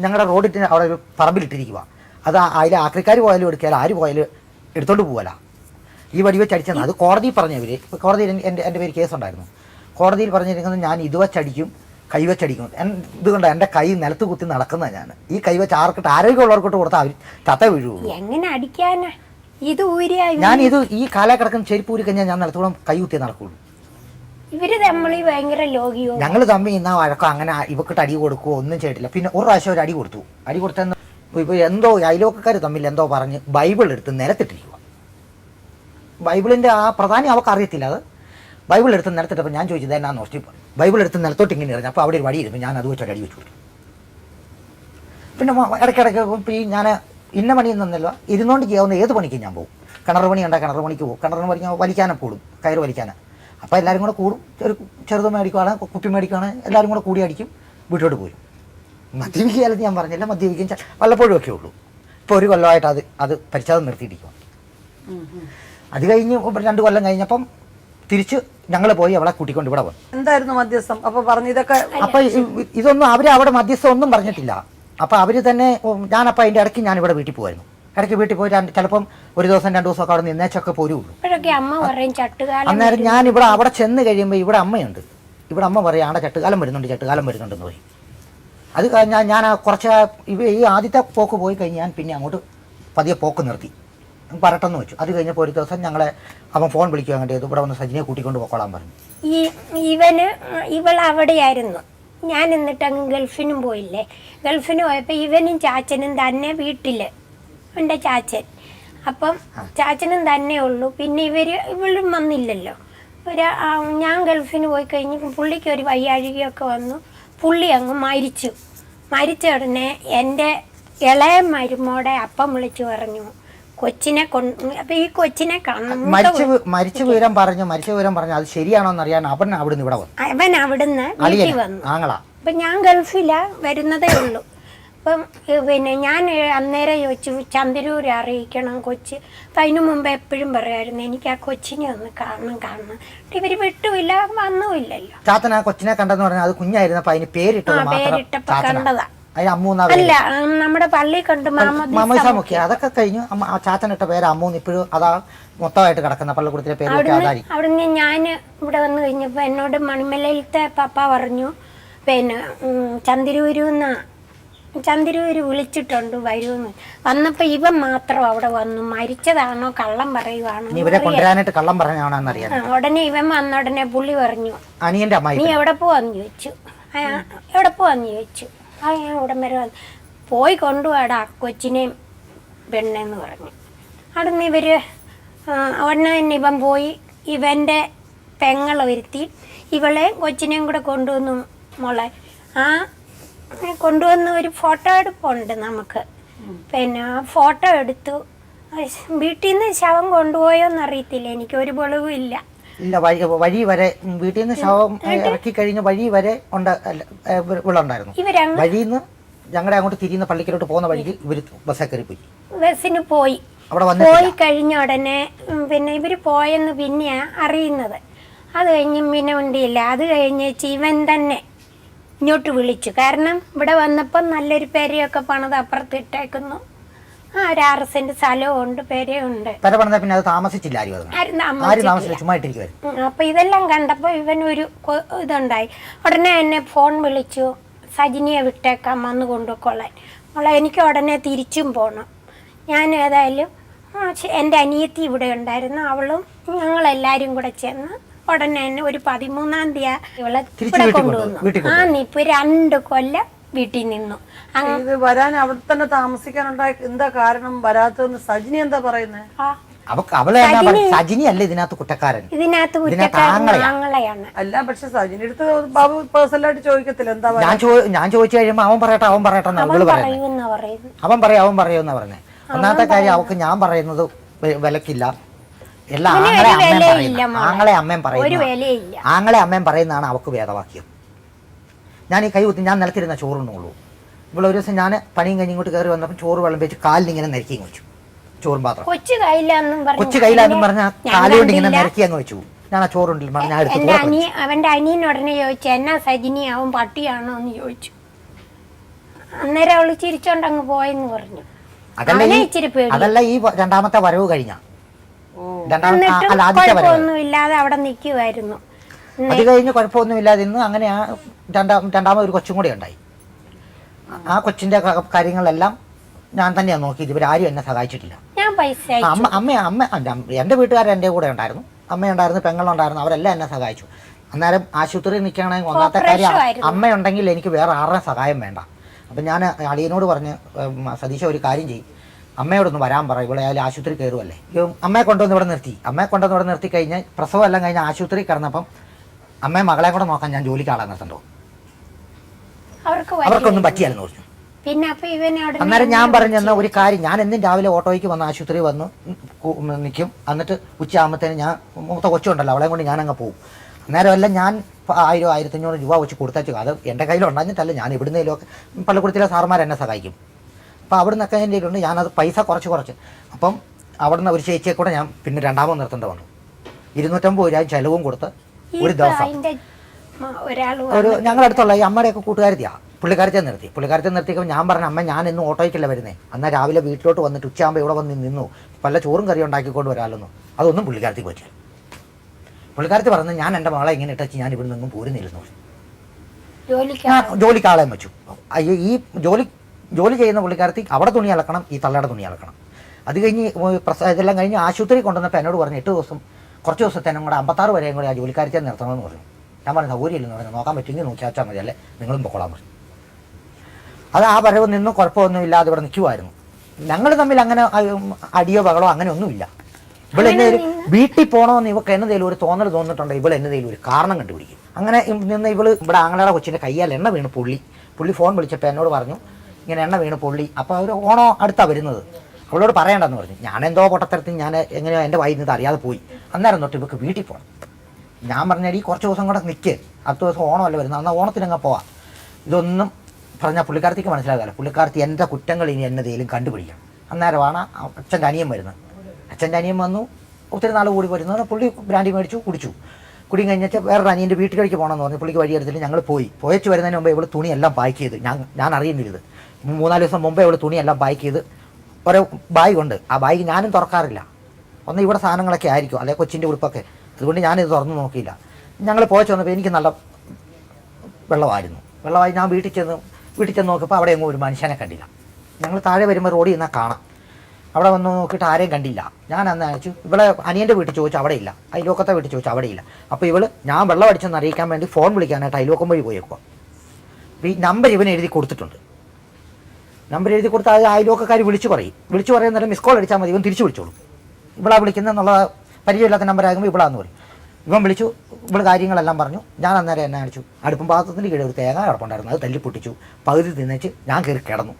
ഞങ്ങളുടെ റോഡിന് അവിടെ ഒരു പറമ്പിലിട്ടിരിക്കുക. അത് അതിൽ ആക്രിക്കാർ പോയാലും എടുക്കുക, ആര് പോയാലും എടുത്തോണ്ട് പോകല. ഈ വടി വെച്ച് അടിച്ചെന്ന് അത് കോടതിയിൽ പറഞ്ഞവർ. കോടതിയിൽ എൻ്റെ പേര് കേസുണ്ടായിരുന്നു. കോടതിയിൽ പറഞ്ഞിരിക്കുന്നത് ഞാൻ ഇത് വെച്ചടിക്കും, കൈവച്ചടിക്കും. ഇതുകൊണ്ട് എൻ്റെ കൈ നിലത്ത് കുത്തി നടക്കുന്നത്. ഞാൻ ഈ കൈവച്ച് ആർക്കിട്ട് ആരോഗ്യമുള്ളവർക്കിട്ട് കൊടുത്താൽ അവർ ചത്ത വീഴുള്ളൂ. എങ്ങനെ അടിക്കാനാ ഇത്? ഞാൻ ഈ കാല കിടക്കുന്ന ചെരുപ്പ് ഊരി കഴിഞ്ഞാൽ ഞാൻ നിലത്തോളം കൈ കുത്തിയേ നടക്കുള്ളൂ. ഇവര് തമ്മിൽ ഭയങ്കര ലോകിയോ. ഞങ്ങൾ തമ്മിൽ ഇന്നാ വഴക്കോ അങ്ങനെ ഇവക്കിട്ട് അടി കൊടുക്കുകയോ ഒന്നും ചെയ്തിട്ടില്ല. പിന്നെ ഒരു പ്രാവശ്യം ഒരു അടി കൊടുത്തു. അടി കൊടുത്തെന്ന് ഇപ്പോൾ എന്തോ അയലോക്കക്കാർ തമ്മിൽ എന്തോ പറഞ്ഞ് ബൈബിൾ എടുത്ത് നിലത്തിട്ടിരിക്കുക. ബൈബിളിൻ്റെ ആ പ്രധാനം അവർക്ക് അറിയത്തില്ല. അത് ബൈബിൾ എടുത്ത് നിലത്തിട്ടപ്പോൾ ഞാൻ ചോദിച്ചത് എന്നാ നോക്കി ബൈബിൾ എടുത്ത് നിലത്തോട്ട് ഇങ്ങനെ എറിഞ്ഞു. അപ്പോൾ അവിടെ ഒരു വടി ഇരുന്നു. ഞാൻ അത് വെച്ചൊരു അടി വെച്ചു കൊടുത്തു. പിന്നെ ഇടയ്ക്കിടയ്ക്ക് ഇപ്പോൾ ഞാൻ ഇന്ന പണിയൊന്നുമല്ല, ഇരുന്നോണ്ട് ചെയ്യാവുന്ന ഏത് പണിക്കും ഞാൻ പോകും. കിണർ പണി ഉണ്ടാകും, കിണർ പണിക്ക് പോകും. കിണർ പണിക്ക് വലിക്കാനൊക്കെ കൂടും, കയറ് വലിക്കാനാണ്. അപ്പോൾ എല്ലാവരും കൂടെ കൂടും. ചെറുത് മേടിക്കുകയാണ്, കുപ്പി മേടിക്കുകയാണ്, എല്ലാവരും കൂടെ കൂടി അടിക്കും, വീട്ടിലോട്ട് പോരും. മദ്യപിക്കുകയല്ലെന്ന് ഞാൻ പറഞ്ഞില്ല, മദ്യപിക്കാൻ വല്ലപ്പോഴും ഒക്കെ ഉള്ളൂ. ഇപ്പോൾ 1 കൊല്ലമായിട്ട് അത് പരിച്ഛേദം നിർത്തിയിരിക്കും. അത് കഴിഞ്ഞ് 2 കൊല്ലം കഴിഞ്ഞപ്പം തിരിച്ച് ഞങ്ങൾ പോയി അവളെ കൂട്ടിക്കൊണ്ട് ഇവിടെ വന്നു. എന്തായിരുന്നു മധ്യസ്ഥം? അപ്പൊ പറഞ്ഞു ഇതൊക്കെ. അപ്പൊ ഇതൊന്നും അവര് അവിടെ മധ്യസ്ഥം ഒന്നും പറഞ്ഞിട്ടില്ല. അപ്പൊ അവര് തന്നെ ഞാനപ്പോൾ അതിന്റെ ഇടയ്ക്ക് ഞാൻ ഇവിടെ വീട്ടിൽ പോകുമായിരുന്നു. ഇടയ്ക്ക് വീട്ടിൽ പോയി ചിലപ്പം 1 ദിവസം 2 ദിവസമൊക്കെ അവിടെ നിന്നേച്ചൊക്കെ പോരുള്ളൂ. അന്നേരം ഞാൻ അവിടെ ചെന്ന് കഴിയുമ്പോൾ ഇവിടെ അമ്മയുണ്ട്. ഇവിടെ അമ്മ പറയും ആടെ ചട്ടുകാലം വരുന്നുണ്ടെന്ന് പറയും. അത് ഞാൻ കുറച്ച് ഈ ആദ്യത്തെ പോക്ക് പോയി കഴിഞ്ഞ് ഞാൻ പിന്നെ അങ്ങോട്ട് പതിയെ പോക്ക് നിർത്തി, പറട്ടെന്ന് വെച്ചു. അത് കഴിഞ്ഞപ്പോൾ ഒരു ദിവസം അവൻ ഫോൺ വിളിക്കുക, അങ്ങോട്ട് ഇവിടെ വന്ന് സജിനെ കൂട്ടിക്കൊണ്ട് പോക്കോളാൻ പറഞ്ഞു. ഇവൾ അവിടെയായിരുന്നു. ഞാൻ എന്നിട്ട് അങ്ങ് ഗൾഫിനും പോയില്ലേ. ഗൾഫിന് പോയപ്പോൾ ഇവനും ചാച്ചനും തന്നെ വീട്ടിൽ, എൻ്റെ ചാച്ചൻ. അപ്പം ചാച്ചനും തന്നെ ഉള്ളൂ. പിന്നെ ഇവളും വന്നില്ലല്ലോ. ഞാൻ ഗൾഫിന് പോയി കഴിഞ്ഞ് പുള്ളിക്ക് ഒരു വയ്യാഴികയൊക്കെ വന്നു. പുള്ളി അങ്ങ് മരിച്ച ഉടനെ എൻ്റെ ഇളയ മരുമോടെ അപ്പം വിളിച്ചു പറഞ്ഞു കൊച്ചിനെ അപ്പൊ ഈ കൊച്ചിനെ മരിച്ച വിവരം പറഞ്ഞു. അത് ശരിയാണോന്ന് അറിയാൻ അവൻ അവിടുന്ന് ഇവിടെ വന്നു. അവൻ അവിടുന്ന് വീട്ടിൽ വന്നു. അപ്പൊ ഞാൻ ഗൾഫിലാ, വരുന്നതേ ഉള്ളൂ. അപ്പം പിന്നെ ഞാൻ അന്നേരം ചോദിച്ചു ചന്ദ്രൂർ അറിയിക്കണം കൊച്ച്. അപ്പം അതിനു മുമ്പ് എപ്പോഴും പറയായിരുന്നു എനിക്ക് ആ കൊച്ചിനെ ഒന്ന് കാണണം. ഇവര് വിട്ടുമില്ല, വന്നുമില്ലല്ലോ. ചാത്തൻ ആ കൊച്ചിനെ കണ്ടെന്ന് പറഞ്ഞാൽ അത് കുഞ്ഞായിരുന്നപ്പോ അതിന് പേരിട്ടപ്പോ കണ്ടതാ. അതിന് അമ്മു എന്നാ അല്ല നമ്മുടെ പള്ളി കണ്ട് മാമോദിസ മുഖ്യ. അതൊക്കെ കഴിഞ്ഞു. ആ ചാച്ചനിട്ട പേര് അമ്മൂന്ന് ഇപ്പോഴും അതാ മൊത്തമായിട്ട് കിടക്കുന്ന പള്ളിക്കൂടത്തിലെ പേര്. അവിടുന്ന് ഞാൻ ഇവിടെ വന്നു കഴിഞ്ഞപ്പോൾ എന്നോട് മണിമലയിലത്തെ പപ്പ പറഞ്ഞു, പിന്നെ ചന്തിരൂര് വിളിച്ചിട്ടുണ്ട് വരുമെന്ന്. വന്നപ്പോൾ ഇവൻ മാത്രം അവിടെ വന്നു. മരിച്ചതാണോ കള്ളം പറയുവാണോ ഇവരെ കൊണ്ടുവരാനായിട്ട് കള്ളം പറഞ്ഞാണെന്നറിയാം. ഉടനെ ഇവൻ വന്ന ഉടനെ പുള്ളി പറഞ്ഞു, അനിയന്റെ അമ്മായി നീ എവിടെ പോവാന്ന് ചോദിച്ചു. എവിടെ പോവാന്ന് ചോദിച്ചു. ആ ഞാൻ ഉടൻ വരെ വന്നു. പോയി കൊണ്ടുപോടാ കൊച്ചിനെയും പെണ്ണെന്ന് പറഞ്ഞു. അവിടുന്ന് ഇവര് ഉടനെ തന്നെ ഇവൻ പോയി ഇവൻ്റെ പെങ്ങളെ വരുത്തി ഇവളെ കൊച്ചിനെയും കൂടെ കൊണ്ടുവന്നു. മോളെ ആ കൊണ്ടുവന്ന് ഒരു ഫോട്ടോ എടുപ്പുണ്ട് നമുക്ക്. പിന്നെ ഫോട്ടോ എടുത്തു. വീട്ടിൽ നിന്ന് ശവം കൊണ്ടുപോയോന്നറിയത്തില്ല, എനിക്ക് ഒരു വെളിവും ഇല്ല. വഴി വരെ വീട്ടിൽ നിന്ന് ശവം ഇറക്കി കഴിഞ്ഞ വഴി വരെ ഉണ്ടായിരുന്നു. വഴിയിൽ നിന്ന് ഞങ്ങളുടെ അങ്ങോട്ട് തിരിയുന്ന പള്ളിക്കലോട്ട് പോകുന്ന വഴിക്ക് ഇവര് ബസ്സിൽ കയറി പോയി. ബസ്സിന് പോയി കഴിഞ്ഞ ഉടനെ പിന്നെ ഇവര് പോയെന്ന് പിന്നെയാ അറിയുന്നത്. അത് കഴിഞ്ഞ് പിന്നെ ഉണ്ടിയില്ല. അത് കഴിഞ്ഞ് ഇവൻ തന്നെ ഇങ്ങോട്ട് വിളിച്ചു. കാരണം ഇവിടെ വന്നപ്പം നല്ലൊരു പെരയൊക്കെ പണിത് അപ്പുറത്ത് ഇട്ടേക്കുന്നു. ഒരു 6 സെന്റ് സ്ഥലവും ഉണ്ട്, പെരയുണ്ട്. പിന്നെ അത് താമസിച്ചില്ല. അപ്പൊ ഇതെല്ലാം കണ്ടപ്പോ ഇവനൊരു ഇതുണ്ടായി. ഉടനെ എന്നെ ഫോൺ വിളിച്ചു, സജിനിയെ വിട്ടേക്കാം വന്ന് കൊണ്ടുകൊള്ളാൻ. മോളെ എനിക്ക് ഉടനെ തിരിച്ചും പോകണം. ഞാൻ ഏതായാലും എൻ്റെ അനിയത്തി ഇവിടെ ഉണ്ടായിരുന്നു. അവളും ഞങ്ങളെല്ലാരും കൂടെ ചെന്ന് ഉടനെ തന്നെ ഒരു 13-ാം തീയതി ഇവളെ ഇവിടെ കൊണ്ടുവന്നു. ഇപ്പൊ 2 കൊല്ലം വീട്ടിൽ നിന്നു. ഇത് വരാൻ അവിടെ തന്നെ താമസിക്കാനുണ്ടായ എന്താ കാരണം വരാത്തതെന്ന് സജിനി എന്താ പറയുന്നത്? സജിനി അല്ല ഇതിനകത്ത് കുറ്റക്കാരൻ. ആങ്ങളെയാണ്. അല്ല, പക്ഷെ സജിനി അടുത്ത് ബാബു പേഴ്സണലായിട്ട് ചോദിക്കത്തില്ല എന്താ ഞാൻ ചോദിച്ചു കഴിയുമ്പോ അവൻ പറയട്ടെ അവൻ പറയുമെന്നാ പറഞ്ഞത്. ഒന്നാമത്തെ കാര്യം അവക്ക് ഞാൻ പറയുന്നത് വിലക്കില്ല. എല്ലാം ആങ്ങളെ അമ്മയും പറയുന്നതാണ് അവക്ക് വേദവാക്യം. ഞാൻ ഈ കൈ കുത്തി ഞാൻ നിലത്തിരുന്ന ചോറുണ്ണുള്ളൂ. ഇവിടെ ഒരു ദിവസം ഞാൻ പണിയും കഴിഞ്ഞ് ഇങ്ങോട്ട് കയറി വന്നപ്പോൾ ചോറ് വെള്ളം വെച്ച് കാലിനിങ്ങനെ നിരക്കിയും വെച്ചു. ചോറും പാത്രം കൊച്ചു കയ്യിലാന്നും പറഞ്ഞ കാലുകൊണ്ട് ഇങ്ങനെ നിരക്കി അങ്ങ് വെച്ചു. ഞാൻ ആ ചോറുണ്ടില്ല പറഞ്ഞ അവന്റെ അനിയൻ ഉടനെ ചോദിച്ചു, എന്നാ സജിനി അവൻ പട്ടിയാണോ എന്ന് ചോദിച്ചു. അന്നേരം അവള് ചിരിച്ചോണ്ടങ്ങ് പോയെന്ന് പറഞ്ഞു. അതല്ല ഈ രണ്ടാമത്തെ വരവ് കഴിഞ്ഞ ഇല്ലാതെ അവിടെ നിൽക്കുമായിരുന്നു. അത് കഴിഞ്ഞ് കുഴപ്പമൊന്നുമില്ലാതെ ഇന്ന് അങ്ങനെ ആ രണ്ടാമത് ഒരു കൊച്ചും കൂടെ ഉണ്ടായി. ആ കൊച്ചിന്റെ കാര്യങ്ങളെല്ലാം ഞാൻ തന്നെയാണ് നോക്കിയത്. ഇവരാരും എന്നെ സഹായിച്ചിട്ടില്ല. അമ്മ എൻ്റെ വീട്ടുകാർ എൻ്റെ കൂടെ ഉണ്ടായിരുന്നു. അമ്മയുണ്ടായിരുന്നു, പെങ്ങളുണ്ടായിരുന്നു. അവരെല്ലാം എന്നെ സഹായിച്ചു. അന്നേരം ആശുപത്രിയിൽ നിൽക്കുകയാണെങ്കിൽ ഒന്നാമത്തെ കാര്യം അമ്മയുണ്ടെങ്കിൽ എനിക്ക് വേറെ ആരുടെയും സഹായം വേണ്ട. അപ്പം ഞാൻ അളിയനോട് പറഞ്ഞ്, സതീശ ഒരു കാര്യം ചെയ്യും, അമ്മയോടൊന്ന് വരാൻ പറയും, ഇവിടെ ആയാലും ആശുപത്രി കയറുമല്ലേ. അമ്മയെ കൊണ്ടുവന്ന് ഇവിടെ നിർത്തി കഴിഞ്ഞ് പ്രസവം എല്ലാം കഴിഞ്ഞ് ആശുപത്രി കിടന്നപ്പം അമ്മയെ മകളെ കൂടെ നോക്കാൻ ഞാൻ ജോലിക്ക് ആളെ നിർത്തണ്ടോ? അവർക്കൊന്നും പറ്റിയാലെന്ന് പറഞ്ഞു. അന്നേരം ഞാൻ പറഞ്ഞെന്ന ഒരു കാര്യം, ഞാൻ എന്നും രാവിലെ ഓട്ടോയ്ക്ക് വന്ന് ആശുപത്രി വന്ന് നിൽക്കും. എന്നിട്ട് ഉച്ചയാകുമ്പോഴത്തേന് ഞാൻ മൂത്ത കൊച്ചുണ്ടല്ലോ അവളെ കൊണ്ട് ഞാനങ്ങ് പോകും. അന്നേരം എല്ലാം ഞാൻ 1000-1500 രൂപ വെച്ച് കൊടുത്തേച്ചു. അത് എൻ്റെ കയ്യിലുണ്ടാഞ്ഞിട്ടല്ല, ഞാൻ ഇവിടുന്നേലൊക്കെ പള്ളിക്കൂടത്തിലെ സാർമാർ എന്നെ സഹായിക്കും. അപ്പോൾ അവിടെ നിന്നൊക്കെ എൻ്റെ കയ്യിലുണ്ട്. ഞാനത് പൈസ കുറച്ച് അപ്പം അവിടുന്ന് ഒരു ചേച്ചിയെ കൂടെ ഞാൻ പിന്നെ രണ്ടാമത് നിർത്തേണ്ട വന്നു. 250 രൂപ ചെലവും കൊടുത്ത് ഒരു ദിവസം ഒരു ഞങ്ങളടുത്തുള്ള ഈ അമ്മയുടെയൊക്കെ കൂട്ടുകാരത്തിയാണ് പുള്ളിക്കാരത്തെ നിർത്തിയപ്പോൾ ഞാൻ പറഞ്ഞ, അമ്മ ഞാൻ ഇന്ന് ഓട്ടോയ്ക്കല്ല വരുന്നത്, എന്നാൽ രാവിലെ വീട്ടിലോട്ട് വന്നിട്ട് ഉച്ചയാകുമ്പോൾ ഇവിടെ വന്ന് നിന്നു പല ചോറും കറിയും ഉണ്ടാക്കിക്കൊണ്ട് വരാമല്ലോ. അതൊന്നും പുള്ളിക്കാരത്തി പറ്റില്ല. പുള്ളിക്കാരത്തി പറഞ്ഞു, ഞാൻ എൻ്റെ മകളെ ഇങ്ങനെ ഇട്ടച്ച് ഞാൻ ഇവിടെ നിന്നും പോരുന്നില്ലെന്ന് പറഞ്ഞു. ജോലിക്ക് ആളെ വെച്ചു. ഈ ജോലി ചെയ്യുന്ന പുള്ളിക്കാരത്തി അവിടെ തുണി അലക്കണം, ഈ തള്ളയുടെ തുണി അലക്കണം. അത് കഴിഞ്ഞ് ഇതെല്ലാം കഴിഞ്ഞ് ആശുപത്രി കൊണ്ടുവന്നപ്പോൾ എന്നോട് പറഞ്ഞു, 8 ദിവസം കുറച്ച് ദിവസത്തേനും കൂടെ 56 വരെയും കൂടെ ആ ജോലിക്കാരത്തെ നിർത്തണമെന്ന് പറഞ്ഞു. ഞാൻ പറഞ്ഞു, സൗകര്യമില്ലെന്ന് പറഞ്ഞു. നോക്കാൻ പറ്റുമെങ്കിൽ നോക്കി വെച്ചാൽ മതി, അല്ലേ നിങ്ങളും പൊക്കോളാൻ പറഞ്ഞു. അത് ആ വരവ് നിന്നും കുഴപ്പമൊന്നും ഇല്ലാതെ ഇവിടെ നിൽക്കുമായിരുന്നു. ഞങ്ങൾ തമ്മിൽ അങ്ങനെ അടിയോ ബഹളോ അങ്ങനെ ഒന്നുമില്ല. ഇവളെന്നേലും വീട്ടിൽ പോകണമെന്ന് ഇവക്ക് എന്നതേലും ഒരു തോന്നൽ തോന്നിട്ടുണ്ട്, ഇവൾ എന്നതേലും ഒരു കാരണം കണ്ടുപിടിക്കും. അങ്ങനെ നിന്ന് ഇവള് ഇവിടെ ആങ്ങളുടെ കൊച്ചിൻ്റെ കയ്യാൽ എണ്ണ വീണ് പുള്ളി ഫോൺ വിളിച്ചപ്പോൾ എന്നോട് പറഞ്ഞു, ഇങ്ങനെ എണ്ണ വീണ് പൊള്ളി. അപ്പോൾ അവർ ഓണോ അടുത്താണ് വരുന്നത്, അവളോട് പറയണ്ടെന്ന് പറഞ്ഞു. ഞാനെന്തോ പൊട്ടത്തരത്തിൽ ഞാൻ എങ്ങനെയോ എൻ്റെ വായിൽ നിന്ന് അറിയാതെ പോയി. അന്നേരം തൊട്ട് ഇവക്ക് വീട്ടിൽ പോകണം. ഞാൻ പറഞ്ഞാൽ ഈ കുറച്ച് ദിവസം കൂടെ നിൽക്ക്, അടുത്ത ദിവസം ഓണമല്ല വരുന്നത്, എന്നാൽ ഓണത്തിനങ്ങ് പോവാം. ഇതൊന്നും പറഞ്ഞാൽ പുള്ളിക്കാരത്തിക്ക് മനസ്സിലാകാല്ല. പുള്ളിക്കാരത്തി എൻ്റെ കുറ്റങ്ങൾ ഇനി എന്നതേലും കണ്ടുപിടിക്കണം. അന്നേരമാണ് അച്ഛൻ്റെ അനിയൻ വരുന്നത്. അച്ഛൻ്റെ അനിയൻ വന്നു, ഒത്തിരി നാൾ കൂടി വരുന്നത്. പുള്ളി ബ്രാൻഡി മേടിച്ചു കുടിച്ചു. കുടിയും കഴിഞ്ഞാൽ വേറൊരു അനിയൻ്റെ വീട്ടിലേക്ക് പോകണമെന്ന് പറഞ്ഞു. പുള്ളിക്ക് വഴിയെടുത്തിട്ട് ഞങ്ങൾ പോയച്ച് വരുന്നതിന് മുമ്പേ ഇവൾ തുണിയെല്ലാം പാക്ക് ചെയ്ത് ഞാൻ അറിയുന്നില്ല. 3-4 ദിവസം മുമ്പേ ഇവൾ തുണിയെല്ലാം പാക്ക് ചെയ്ത് ഓരോ ബാഗ് ഉണ്ട്. ആ ബാഗ് ഞാനും തുറക്കാറില്ല. ഒന്ന് ഇവിടെ സാധനങ്ങളൊക്കെ ആയിരിക്കും, അല്ലെങ്കിൽ കൊച്ചിൻ്റെ ഉടുപ്പൊക്കെ. അതുകൊണ്ട് ഞാനിത് തുറന്ന് നോക്കിയില്ല. ഞങ്ങൾ പോയച്ച് വന്നപ്പോൾ എനിക്ക് നല്ല വെള്ളമായി ഞാൻ വീട്ടിൽ ചെന്ന് നോക്കിയപ്പോൾ അവിടെ എങ്ങും ഒരു മനുഷ്യനെ കണ്ടില്ല. ഞങ്ങൾ താഴെ വരുമ്പോൾ റോഡിൽ നിന്നാൽ കാണാം. അവിടെ വന്ന് നോക്കിയിട്ട് ആരെയും കണ്ടില്ല. ഞാൻ അന്ന് അയച്ചു ഇവളെ അനിയൻ്റെ വീട്ടിൽ ചോദിച്ചു, അവിടെ ഇല്ല. അയൽവക്കത്തെ വീട്ടിൽ ചോദിച്ചു, അവിടെ ഇല്ല. അപ്പോൾ ഞാൻ വെള്ളം അടിച്ചെന്ന് അറിയിക്കാൻ വേണ്ടി ഫോൺ വിളിക്കാനായിട്ട് അയൽവക്കം വഴി പോയേക്കുക. അപ്പോൾ ഈ നമ്പർ ഇവന് എഴുതി കൊടുത്തിട്ടുണ്ട്. നമ്പർ എഴുതി കൊടുത്താൽ അത് അയൽവക്കക്കാർ വിളിച്ചു പറയുന്നേരം മിസ് കോൾ അടിച്ചാൽ മതി, ഇവൻ തിരിച്ചു വിളിച്ചോളൂ. ഇവളാ വിളിക്കുന്നതെന്നുള്ള പരിചയമില്ലാത്ത നമ്പറാകുമ്പോൾ ഇവളാന്ന് പറയും. ഇവൻ വിളിച്ചു, ഇവൾ കാര്യങ്ങളെല്ലാം പറഞ്ഞു. ഞാൻ അന്നേരം എന്നെ അടിച്ചു. അടുപ്പം പാത്രത്തിൻ്റെ കീഴിൽ ഒരു തേങ്ങ കിടപ്പുണ്ടായിരുന്നു, അത് തല്ലി പൊട്ടിച്ചു. പകുതി തിന്നേച്ച് ഞാൻ കയറി കിടന്നു.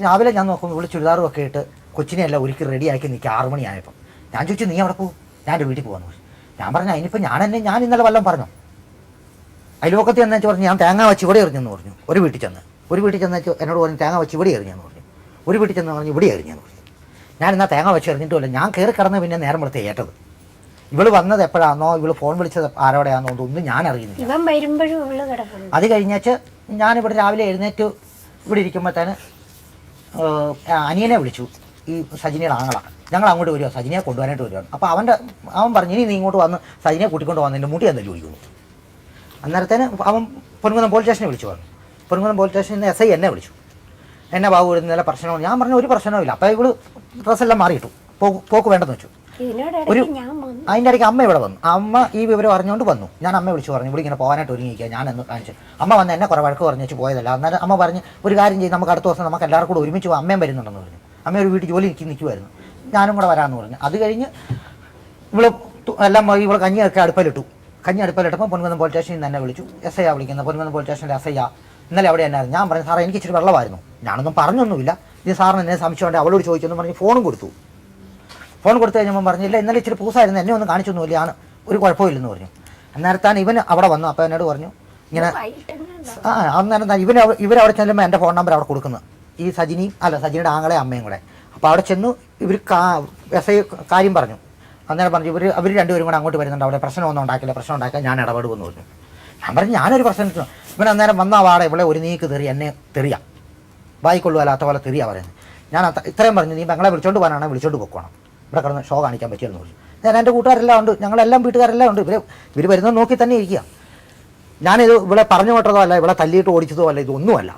രാവിലെ ഞാൻ നോക്കുമ്പോൾ ഇവിടെ ചുരിദാറും ഒക്കെ ഇട്ട് കൊച്ചിനെയെല്ലാം ഒരുക്കി റെഡിയാക്കി നിൽക്കുക. 6 മണിയായപ്പോൾ ഞാൻ ചോദിച്ചു, നീ അവിടെ പോകും? ഞാൻ എൻ്റെ വീട്ടിൽ പോകാമെന്ന് പറഞ്ഞു. ഞാൻ പറഞ്ഞു, അതിനിപ്പോൾ ഞാൻ ഇന്നലെ വല്ലതും പറഞ്ഞു. അയൽവക്കത്തിൽ എന്നു പറഞ്ഞു, ഞാൻ തേങ്ങ വെച്ച് ഇവിടെ എറിഞ്ഞെന്ന് പറഞ്ഞു. ഒരു വീട്ടിൽ ചെന്ന് എന്നോട് പറഞ്ഞു, തേങ്ങ വെച്ച് ഇവിടെ എറിഞ്ഞെന്ന് പറഞ്ഞു. ഒരു വീട്ടിൽ ചെന്ന് പറഞ്ഞു, ഇവിടെ എറിഞ്ഞെന്ന് പറഞ്ഞു. ഞാൻ എന്നാൽ തേങ്ങ വെച്ച് എറിഞ്ഞിട്ടുമില്ല. ഞാൻ കയറി കിടന്ന് പിന്നെ നേരം വെളുത്ത് ഏറ്റത്. ഇവള് വന്നത് എപ്പോഴാണോ, ഇവള് ഫോൺ വിളിച്ചത് ആരോടെയാണോ ഒന്നും ഞാൻ അറിയുന്നില്ല. അത് കഴിഞ്ഞാച്ച് ഞാനിവിടെ രാവിലെ എഴുന്നേറ്റ് ഇവിടെ ഇരിക്കുമ്പോഴത്തേന് അനിയനെ വിളിച്ചു. ഈ സജിനിയുടെ ആങ്ങള, ഞങ്ങൾ അങ്ങോട്ട് വരുമോ, സജിനിയെ കൊണ്ടുപോകാനായിട്ട് വരുവാണ്. അപ്പോൾ അവൻ പറഞ്ഞു, ഇനി നീ ഇങ്ങോട്ട് വന്ന് സജിനിയെ കൂട്ടിക്കൊണ്ട് വന്നതിൻ്റെ മുടി എന്തായാലും വിളിക്കുന്നു. അന്നേരത്തേന് അവൻ പൊൻകുന്നം പോലീസ് സ്റ്റേഷനെ വിളിച്ചു പറഞ്ഞു. പൊൻകുന്നം പോലീസ് സ്റ്റേഷനിൽ നിന്ന് SI എന്നെ വിളിച്ചു. എന്നെ ബാബു ഇന്നലെ പ്രശ്നമാണ്. ഞാൻ പറഞ്ഞു, ഒരു പ്രശ്നവുമില്ല. അപ്പോൾ ഇവള് ഡ്രസ്സെല്ലാം മാറിയിട്ടു, പോക്ക് വേണ്ടെന്ന് വെച്ചു. അതിൻ്റെ ഇടയ്ക്ക് അമ്മ ഇവിടെ വന്നു. അമ്മ ഈ വിവരം അറിഞ്ഞുകൊണ്ട് വന്നു. ഞാൻ അമ്മ വിളിച്ചു പറഞ്ഞു, ഇവിടെ ഇങ്ങനെ പോകാനായിട്ട് ഒരുങ്ങിയിരിക്കുക. ഞാൻ എന്ന് കാണിച്ചു. അമ്മ വന്ന് എന്നെ കുറേ വഴക്ക് പറഞ്ഞു വെച്ച് പോയതല്ല. അന്നേരം അമ്മ പറഞ്ഞ്, ഒരു കാര്യം ചെയ്യും, നമുക്ക് അടുത്ത ദിവസം നമുക്ക് എല്ലാവർക്കും കൂടെ ഒരുമിച്ച് അമ്മയും വരുന്നുണ്ടെന്ന് പറഞ്ഞു. അമ്മ ഒരു വീട്ടിൽ ജോലി നിൽക്കുമായിരുന്നു. ഞാനും കൂടെ വരാമെന്ന് പറഞ്ഞു. അത് കഴിഞ്ഞ് ഇവള് എല്ലാം ഇവള് കഞ്ഞിയൊക്കെ അടുപ്പിലിട്ടപ്പോൾ പൊൻകുന്നം പോലീസ് സ്റ്റേഷനിൽ നിന്ന് എന്നെ വിളിച്ചു. SI വിളിക്കുന്നത്. പൊൻകുന്നം പോലീസ് സ്റ്റേഷനിലെ SI ഇന്നലെ അവിടെ എന്നായിരുന്നു. ഞാൻ പറഞ്ഞു, സാറേ എനിക്ക് ഇച്ചിരി വെള്ളമായിരുന്നു. ഞാനൊന്നും പറഞ്ഞൊന്നുമില്ല. ഇത് സാറിന് എന്നെ സംശയമുണ്ട്, അവളോട് ചോദിച്ചെന്ന് പറഞ്ഞ് ഫോൺ കൊടുത്തു കഴിഞ്ഞപ്പോൾ പറഞ്ഞില്ല, ഇന്നലെ ഇച്ചിരി പൂസായിരുന്നു, എന്നെ ഒന്നും കാണിച്ചൊന്നുമില്ല, ഒരു കുഴപ്പമില്ലെന്ന് പറഞ്ഞു. അന്നേരത്താണ് ഇവൻ അവിടെ വന്നു. അപ്പോൾ എന്നോട് പറഞ്ഞു ഇങ്ങനെ അന്നേരം ഇവരവിടെ ചെല്ലുമ്പോൾ എൻ്റെ ഫോൺ നമ്പർ അവിടെ കൊടുക്കുന്നത്. ഈ സജിനിയുടെ ആങ്ങളെ അമ്മയും കൂടെ. അപ്പോൾ അവിടെ ചെന്നു ഇവർ SI കാര്യം പറഞ്ഞു. അന്നേരം പറഞ്ഞു, അവർ രണ്ടുപേരും കൂടെ അങ്ങോട്ട് വരുന്നുണ്ട്, അവിടെ പ്രശ്നം ഉണ്ടാക്കിയാൽ ഞാൻ ഇടപെടുമെന്ന് പറഞ്ഞു. ഞാൻ പറഞ്ഞു, ഞാനൊരു പ്രശ്നം ഇവൻ അന്നേരം വന്ന വാടെ ഇവിടെ ഒരു നീക്ക് എന്നെ തെറിയാം, വായിക്കൊള്ളുവല്ലാത്ത പോലെ തെറിയാ പറയുന്നത്. ഞാൻ ഇത്രയും പറഞ്ഞു, നീ ഞങ്ങളെ വിളിച്ചോണ്ട് പോകാനാണ് വിളിച്ചോണ്ട് പോക്കണം, ഇവിടെ കിടന്ന് ഷോ കാണിക്കാൻ പറ്റിയെന്ന് പറഞ്ഞു. ഞാൻ എൻ്റെ കൂട്ടുകാരെല്ലാം ഉണ്ട്, ഞങ്ങളെല്ലാം വീട്ടുകാരെല്ലാം ഉണ്ട്. ഇവർ വരുന്നത് നോക്കി തന്നെ ഇരിക്കുക. ഞാനിത് ഇവിടെ പറഞ്ഞു വിട്ടതോ അല്ല, ഇവിടെ തല്ലിയിട്ട് ഓടിച്ചതോ അല്ല, ഇതൊന്നുമല്ല.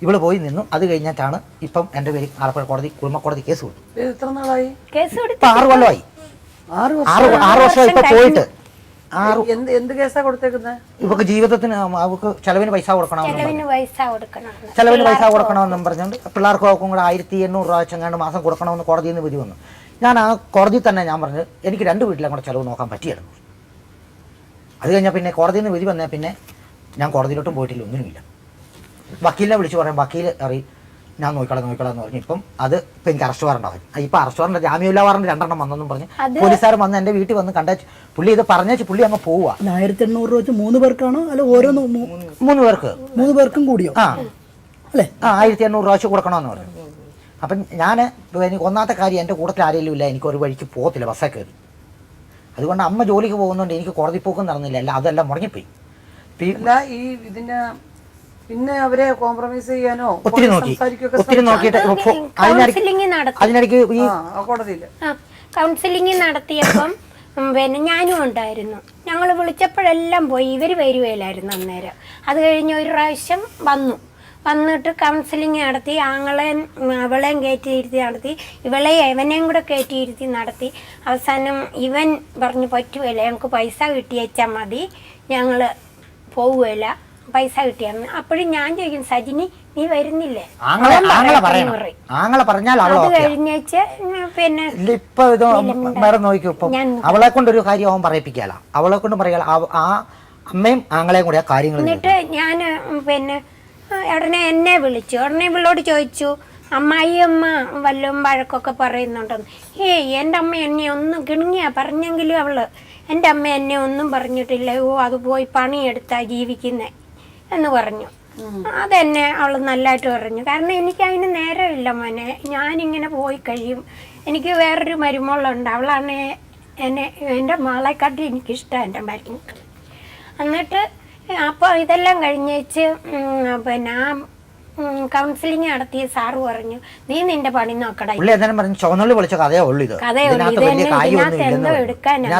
ഇവള് പോയി നിന്നു. അത് കഴിഞ്ഞിട്ടാണ് ഇപ്പം എൻ്റെ പേര് ആലപ്പുഴ കുടുംബക്കോടതി കേസ് കൊടുത്തു. ഇപ്പം 6 കൊല്ലമായി. 6 വർഷമായി ഇപ്പൊ പോയിട്ട്. എന്ത് കേസാ കൊടുത്തേക്കുന്നത്? ഇവക്ക് ജീവിതത്തിന് അവർക്ക് ചെലവിന് പൈസ കൊടുക്കണമെന്നും പറഞ്ഞുകൊണ്ട് പിള്ളേർക്കും കൂടെ 1800 രൂപ വെച്ചെങ്ങാണ്ട് മാസം കൊടുക്കണമെന്ന് കോടതിയിൽ നിന്ന് വിധി വന്നു. ഞാൻ ആ കോടതി തന്നെ ഞാൻ പറഞ്ഞു, എനിക്ക് 2 വീട്ടിലും കൂടെ ചെലവ് നോക്കാൻ പറ്റിയായിരുന്നു. അത് കഴിഞ്ഞാൽ പിന്നെ കോടതിയിൽ നിന്ന് വിധി വന്നാൽ പിന്നെ ഞാൻ കോടതിയിലോട്ടും പോയിട്ടില്ല, ഒന്നിനുമില്ല. വക്കീലിനെ വിളിച്ച് പറയാം, വക്കീൽ അറിയും ഞാൻ നോക്കിക്കളാം എന്ന് പറഞ്ഞു. ഇപ്പം എനിക്ക് അറസ്റ്റ് വാറണ്ട് ആവും. ഇപ്പം അറസ്റ്റ് വാറണ്ട് ജാമ്യമില്ലാ വാറണ്ട് 2 എണ്ണം വന്നെന്നും പറഞ്ഞ് പോലീസുകാർ വന്ന് എൻ്റെ വീട്ടിൽ വന്ന് കണ്ടേച്ച് പുള്ളി ഇത് പറഞ്ഞേച്ച് പുള്ളി അങ്ങ് പോവുക. 1800 രൂപ വെച്ച് 3 പേർക്കാണോ അല്ല ഓരോ 3 പേർക്കും കൂടിയോ? അല്ലേ 1800 രൂപ വെച്ച് കൊടുക്കണമെന്ന് പറഞ്ഞു. അപ്പം എനിക്ക് ഒന്നാമത്തെ കാര്യം എൻ്റെ കൂട്ടത്തിൽ ആരെങ്കിലും ഇല്ല, എനിക്ക് ഒരു വഴിക്ക് പോകത്തില്ല, ബസ്സേ കയറി. അതുകൊണ്ട് അമ്മ ജോലിക്ക് പോകുന്നതുകൊണ്ട് എനിക്ക് കോടതി പോക്കും നടന്നില്ല, അല്ല അതെല്ലാം മുടങ്ങിപ്പോയി. പിന്നെ അവരെ കോംപ്രമൈസ് ചെയ്യാനോ ഒത്തിരി നോക്കിയിട്ട് അതിനിടയ്ക്ക് ഈ കോടതിയില് കൗൺസിലിംഗ് നടത്തിയപ്പം പിന്നെ ഞാനും ഉണ്ടായിരുന്നു. ഞങ്ങൾ വിളിച്ചപ്പോഴെല്ലാം പോയി, ഇവർ വരുകയില്ലായിരുന്നു അന്നേരം. അത് കഴിഞ്ഞ് ഒരു പ്രാവശ്യം വന്നിട്ട് കൗൺസിലിംഗ് നടത്തി, അവളെയും കയറ്റിയിരുത്തി നടത്തി, ഇവനെയും കൂടെ കയറ്റിയിരുത്തി നടത്തി. അവസാനം ഇവൻ പറഞ്ഞു, പറ്റുകയില്ല, ഞങ്ങൾക്ക് പൈസ കിട്ടിയേച്ചാൽ മതി, ഞങ്ങൾ പോവുകയില്ല, പൈസ കിട്ടിയാന്ന്. അപ്പോഴും ഞാൻ ചോദിക്കും, സജിനി നീ വരുന്നില്ലേ? അത് കഴിഞ്ഞേച്ച് പിന്നെ ഇപ്പൊ ഇത് നോക്കൂ, ഇപ്പം അവളെ കൊണ്ടൊരു കാര്യം അവൻ പറയിപ്പിക്കാല, അവളെ കൊണ്ട് പറയാല, ആ അമ്മയും ആങ്ങളെയും കൂടെ ആ കാര്യങ്ങൾ. എന്നിട്ട് ഞാൻ പിന്നെ ഉടനെ എന്നെ വിളിച്ചു. ഉടനെ ഇവളോട് ചോദിച്ചു, അമ്മായിയമ്മ വല്ലതും വഴക്കൊക്കെ പറയുന്നുണ്ടെന്ന്. എൻ്റെ അമ്മ എന്നെ ഒന്നും കിണുങ്ങിയാ പറഞ്ഞെങ്കിലും അവള്, എൻ്റെ അമ്മ എന്നെ ഒന്നും പറഞ്ഞിട്ടില്ല, അത് പോയി പണിയെടുത്താ ജീവിക്കുന്നേ എന്ന് പറഞ്ഞു. അതെന്നെ അവൾ നല്ലതായിട്ട് പറഞ്ഞു. കാരണം എനിക്ക് അതിന് നേരമില്ല മോനെ, ഞാനിങ്ങനെ പോയി കഴിയും. എനിക്ക് വേറൊരു മരുമോളുണ്ട്, അവളാണ് എൻ്റെ മോളെക്കാട്ടി എനിക്കിഷ്ടം എൻ്റെ മരുമക്കൾ. എന്നിട്ട് അപ്പോൾ ഇതെല്ലാം കഴിഞ്ഞേച്ച് പിന്നെ ആ കൗൺസിലിംഗ് നടത്തിയ സാറ് പറഞ്ഞു, നീ നിന്റെ പണി നോക്കടാ. ചുവന്നുള്ളി വിളിച്ച കഥയേ ഉള്ളൂ ഇത്. ഇതിനകത്ത് എന്തോ എടുക്കാനാണ്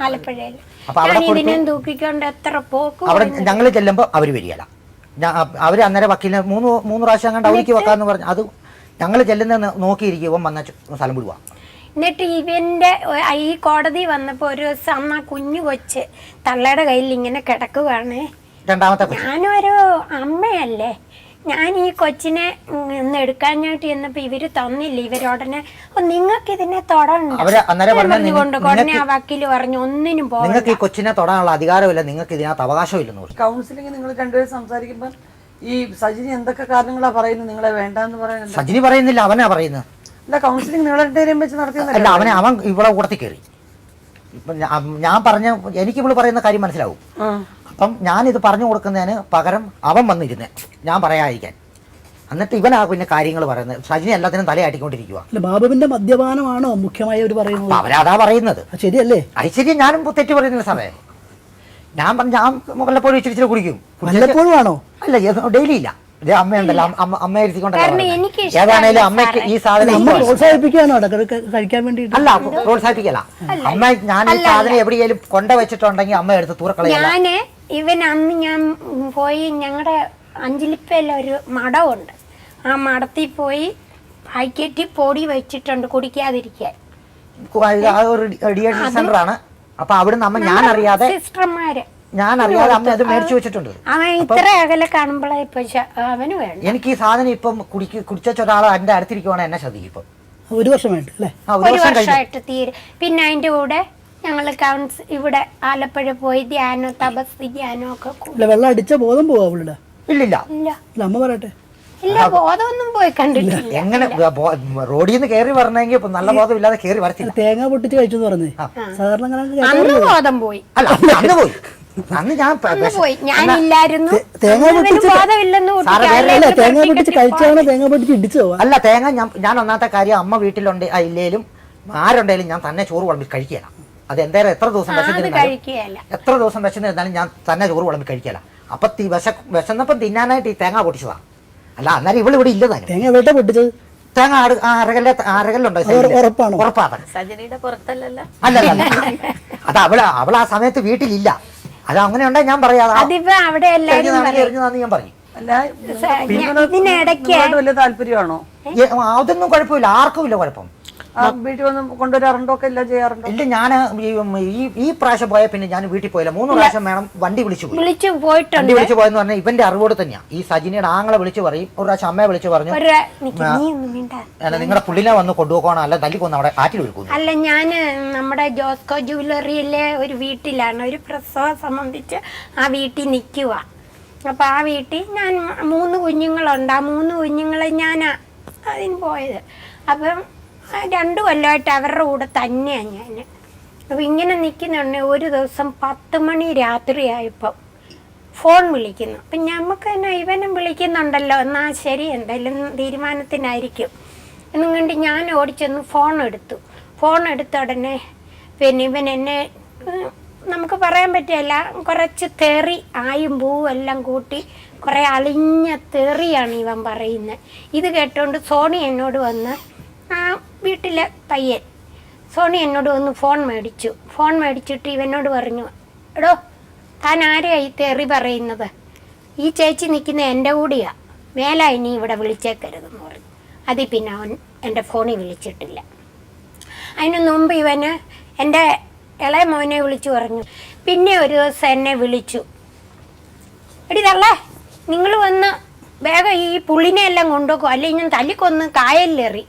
ആലപ്പുഴയിൽ. ഞാൻ ഇതിനെ തൂക്കിക്കൊണ്ട് എത്ര പോക്കും. അവിടെ ഞങ്ങൾ ചെല്ലുമ്പോ അവര് വരികയില്ല. അവര് അന്നേരം വക്കീലിനെ മൂന്ന് പ്രാവശ്യം കണ്ട് അവർക്ക് വെക്കാന്ന് പറഞ്ഞു. അത് ഞങ്ങൾ ചെല്ലുന്ന നോക്കിയിരിക്കും വന്ന സ്ഥലം വിടുക. എന്നിട്ട് ഇവന്റെ ഈ കോടതി വന്നപ്പോൾ ഒരു ദിവസം അന്ന് ആ കുഞ്ഞു കൊച്ച് തള്ളയുടെ കയ്യിൽ ഇങ്ങനെ കിടക്കുകയാണ്. ഞാനൊരു അമ്മയല്ലേ, ഞാൻ ഈ കൊച്ചിനെ ഒന്ന് എടുക്കാനായിട്ട് ചെന്നപ്പോ ഇവര് തന്നില്ല. ഇവരുടനെ നിങ്ങൾക്ക് ഇതിനെ തൊടണ്ട് ഉടനെ ആ വക്കീല് പറഞ്ഞു ഒന്നിനും പോകാം, നിങ്ങൾക്ക് ഈ കൊച്ചിനെ തൊടാനുള്ള അധികാരമില്ല, നിങ്ങൾക്ക് ഇതിനകത്ത് അവകാശമില്ലെന്ന്. കൗൺസിലിംഗ് നിങ്ങൾ രണ്ടുപേരും സംസാരിക്കുമ്പോൾ ഈ സജിനി എന്തൊക്കെ കാരണങ്ങളാ പറയുന്നത് നിങ്ങളെ വേണ്ടെന്ന് പറയുന്നത്? സജിനി പറയുന്നില്ല, അവനാ പറയുന്നത്. അല്ല, കൗൺസിലിംഗ് നിങ്ങൾ രണ്ടുപേരും വെച്ച് നടത്തിയല്ല. അവൻ ഇവിടെ കൂടത്തിൽ കയറി. ഞാൻ പറഞ്ഞ എനിക്ക് ഇവിടെ പറയുന്ന കാര്യം മനസ്സിലാവും. അപ്പം ഞാനിത് പറഞ്ഞു കൊടുക്കുന്നതിന് പകരം അവൻ വന്നിരുന്നേ ഞാൻ പറയാതിരിക്കാൻ. എന്നിട്ട് ഇവനാ പിന്നെ കാര്യങ്ങൾ പറയുന്നത്. സജിനി എല്ലാത്തിനും തലയാട്ടിക്കൊണ്ടിരിക്കുക. ബാബുവിന്റെ മദ്യപാനമാണോ മുഖ്യമായി അവർ പറയുന്നത്? അവരതാ പറയുന്നത്. ശരിയല്ലേ? അത് ശരി, ഞാനും തെറ്റ് പറയുന്നില്ല സാറേ. ഞാൻ വല്ലപ്പോഴും ഇച്ചിരി കുടിക്കും. വല്ലപ്പോഴും ആണോ? അല്ല, ഡെയിലി ഇല്ല. അമ്മയുണ്ടല്ലോ, അമ്മ ഇരുത്തിക്കൊണ്ടല്ലോ. ഏതാണേലും അമ്മയ്ക്ക് ഈ സാധനം പ്രോത്സാഹിപ്പിക്കാനോ കഴിക്കാൻ വേണ്ടിട്ട്? അല്ല, പ്രോത്സാഹിപ്പിക്കല. അമ്മ ഞാൻ ഈ സാധനം എവിടെയെങ്കിലും കൊണ്ടുവച്ചിട്ടുണ്ടെങ്കിൽ അമ്മ എടുത്ത് തൂറക്കളയാ. ഇവൻ അന്ന് ഞാൻ പോയി ഞങ്ങളുടെ അഞ്ചലിപ്പയിൽ ഒരു മടമുണ്ട്, ആ മടത്തിൽ പോയി പാക്കറ്റ് പൊടി വെച്ചിട്ടുണ്ട് കുടിക്കാതിരിക്കാൻ. സെന്റർ ആണ്. അപ്പൊ അവിടുന്ന് അമ്മ ഞാൻ അറിയാതെ അമ്മ അത് മേടിച്ചു വെച്ചിട്ടുണ്ട്. അവൻ ഇത്ര അകലെ കാണുമ്പോഴേ അവന് വേണം. എനിക്ക് ഈ സാധനം ഇപ്പം കുടിച്ച ഒരാളെ എന്റെ അടുത്തിരിക്കുവാണ് എന്നെ ശ്രദ്ധിക്കും. ഇപ്പം ഒരു വർഷമായിട്ട് അല്ലേ? ഒരു വർഷമായിട്ട് തീരെ. പിന്നെ അതിന്റെ കൂടെ ഞങ്ങൾ ഇവിടെ ആലപ്പുഴ പോയി ധ്യാനം, തപസ് ധ്യാനം ഒക്കെ. വെള്ളം അടിച്ച ബോധം പോവാ അവളുടെ? ഇല്ലില്ല. അമ്മ പറയട്ടെ. ഇല്ല, ബോധമൊന്നും പോയി കണ്ടിട്ടില്ല. എങ്ങനെ റോഡിൽ നിന്ന് കയറി വരണമെങ്കിൽ നല്ല ബോധം ഇല്ലാതെ കയറി വരത്തില്ല. തേങ്ങ പൊട്ടിച്ച് കഴിച്ചു പറഞ്ഞേ സാധാരണ അന്ന് ബോധം പോയി. അല്ല, അന്ന് പോയി. അന്ന് ഞാനില്ലായിരുന്നു. തേങ്ങ പൊട്ടിച്ച് കഴിച്ചാണോ തേങ്ങ പൊട്ടിച്ച് ഇടിച്ചോ? അല്ല, തേങ്ങ ഞാൻ ഒന്നാമത്തെ കാര്യം അമ്മ വീട്ടിലുണ്ട് ഇല്ലേലും ആരുണ്ടെങ്കിലും ഞാൻ തന്നെ ചോറ് വിളമ്പി കഴിക്കുകയില്ല. അത് എന്തായാലും എത്ര ദിവസം വിശന്നിരുന്നാലും ഞാൻ തന്നെ ചോറ് വിളമ്പി കഴിക്കല. അപ്പൊ വിശന്നപ്പം തിന്നാനായിട്ട് ഈ തേങ്ങ പൊട്ടിച്ചതാ. അല്ല, അന്നേരം ഇവിടെ ഇല്ലതാനും. തേങ്ങ എവിടെ പൊട്ടിച്ചത്? തേങ്ങ അരകല്ലുണ്ടോ? ഉറപ്പാണ്. അല്ലല്ല, അത് അവൾ ആ സമയത്ത് വീട്ടിലില്ല. അത് അങ്ങനെ ഉണ്ടേ ഞാൻ പറയാം. ഞാൻ പറയും. വലിയ താല്പര്യമാണോ? അതൊന്നും കുഴപ്പമില്ല, ആർക്കും ഇല്ല കുഴപ്പം. വീട്ടിൽ വന്ന് കൊണ്ടുവരാറുണ്ടോ? ഒക്കെ എല്ലാം ചെയ്യാറുണ്ടോ? ഇല്ല, ഞാൻ ഈ പ്രാവശ്യം പോയ പിന്നെ ഞാൻ വീട്ടിൽ പോയില്ല. 3 പ്രാവശ്യം വേണം വണ്ടി വിളിച്ചു പോയെന്ന് പറഞ്ഞാൽ ഇവന്റെ അറിവോട് തന്നെയാ. ഈ സജിനിയുടെ ആങ്ങളെ വിളിച്ചു പറയും. ഒരു പ്രാവശ്യം അമ്മയെ വിളിച്ചു പറഞ്ഞു, നിങ്ങളുടെ പുള്ളിനെ വന്ന് കൊണ്ടുപോകണം, അല്ല തല്ലിക്കൊന്ന് അവിടെ ആറ്റിൽ ഒഴുക്കുന്നു. അല്ല, ഞാൻ നമ്മുടെ ജോസ്കോ ജ്വല്ലറിയിലെ ഒരു വീട്ടിലാണ് ഒരു പ്രസവം സംബന്ധിച്ച് ആ വീട്ടിൽ നിൽക്കുക. അപ്പൊ ആ വീട്ടിൽ ഞാൻ 3 കുഞ്ഞുങ്ങളുണ്ട്. ആ 3 കുഞ്ഞുങ്ങളെ ഞാൻ അതിന് പോയത്. അപ്പം 2 കൊല്ലമായിട്ട് അവരുടെ കൂടെ തന്നെയാണ് ഞാൻ. അപ്പം ഇങ്ങനെ നിൽക്കുന്നുണ്ട്. ഒരു ദിവസം 10 മണി രാത്രിയായപ്പം ഫോൺ വിളിക്കുന്നു. അപ്പം നമുക്ക് തന്നെ ഇവനും വിളിക്കുന്നുണ്ടല്ലോ, എന്നാൽ ശരി എന്തായാലും തീരുമാനത്തിനായിരിക്കും എന്നും കണ്ട് ഞാൻ ഓടിച്ചെന്ന് ഫോൺ എടുത്ത ഉടനെ പിന്നെ ഇവൻ എന്നെ നമുക്ക് പറയാൻ പറ്റില്ല, കുറച്ച് തെറി ആയും പൂവും എല്ലാം കൂട്ടി കുറേ അളിഞ്ഞ തെറിയാണ് ഇവൻ പറയുന്നത്. ഇത് കേട്ടോണ്ട് സോണി എന്നോട് വന്ന്, ആ വീട്ടിലെ പയ്യൻ സോണി എന്നോട് വന്ന് ഫോൺ മേടിച്ചിട്ട് ഇവനോട് പറഞ്ഞു, എടോ താൻ ആരെയായി തെറി പറയുന്നത്? ഈ ചേച്ചി നിൽക്കുന്ന എൻ്റെ കൂടെയാ, മേലായി നീ ഇവിടെ വിളിച്ചേക്കരുതെന്ന് പറഞ്ഞു. അതിൽ പിന്നെ അവൻ എൻ്റെ ഫോണിൽ വിളിച്ചിട്ടില്ല. അതിന് മുമ്പ് ഇവന് എൻ്റെ ഇളയ മോനെ വിളിച്ചു പറഞ്ഞു. പിന്നെ ഒരു ദിവസം എന്നെ വിളിച്ചു, എടി തള്ളേ നിങ്ങൾ വന്ന് വേഗം ഈ പുള്ളിനെ എല്ലാം കൊണ്ടുപോകും, അല്ലെങ്കിൽ ഞാൻ തല്ലിക്കൊന്ന് കായലിലെറി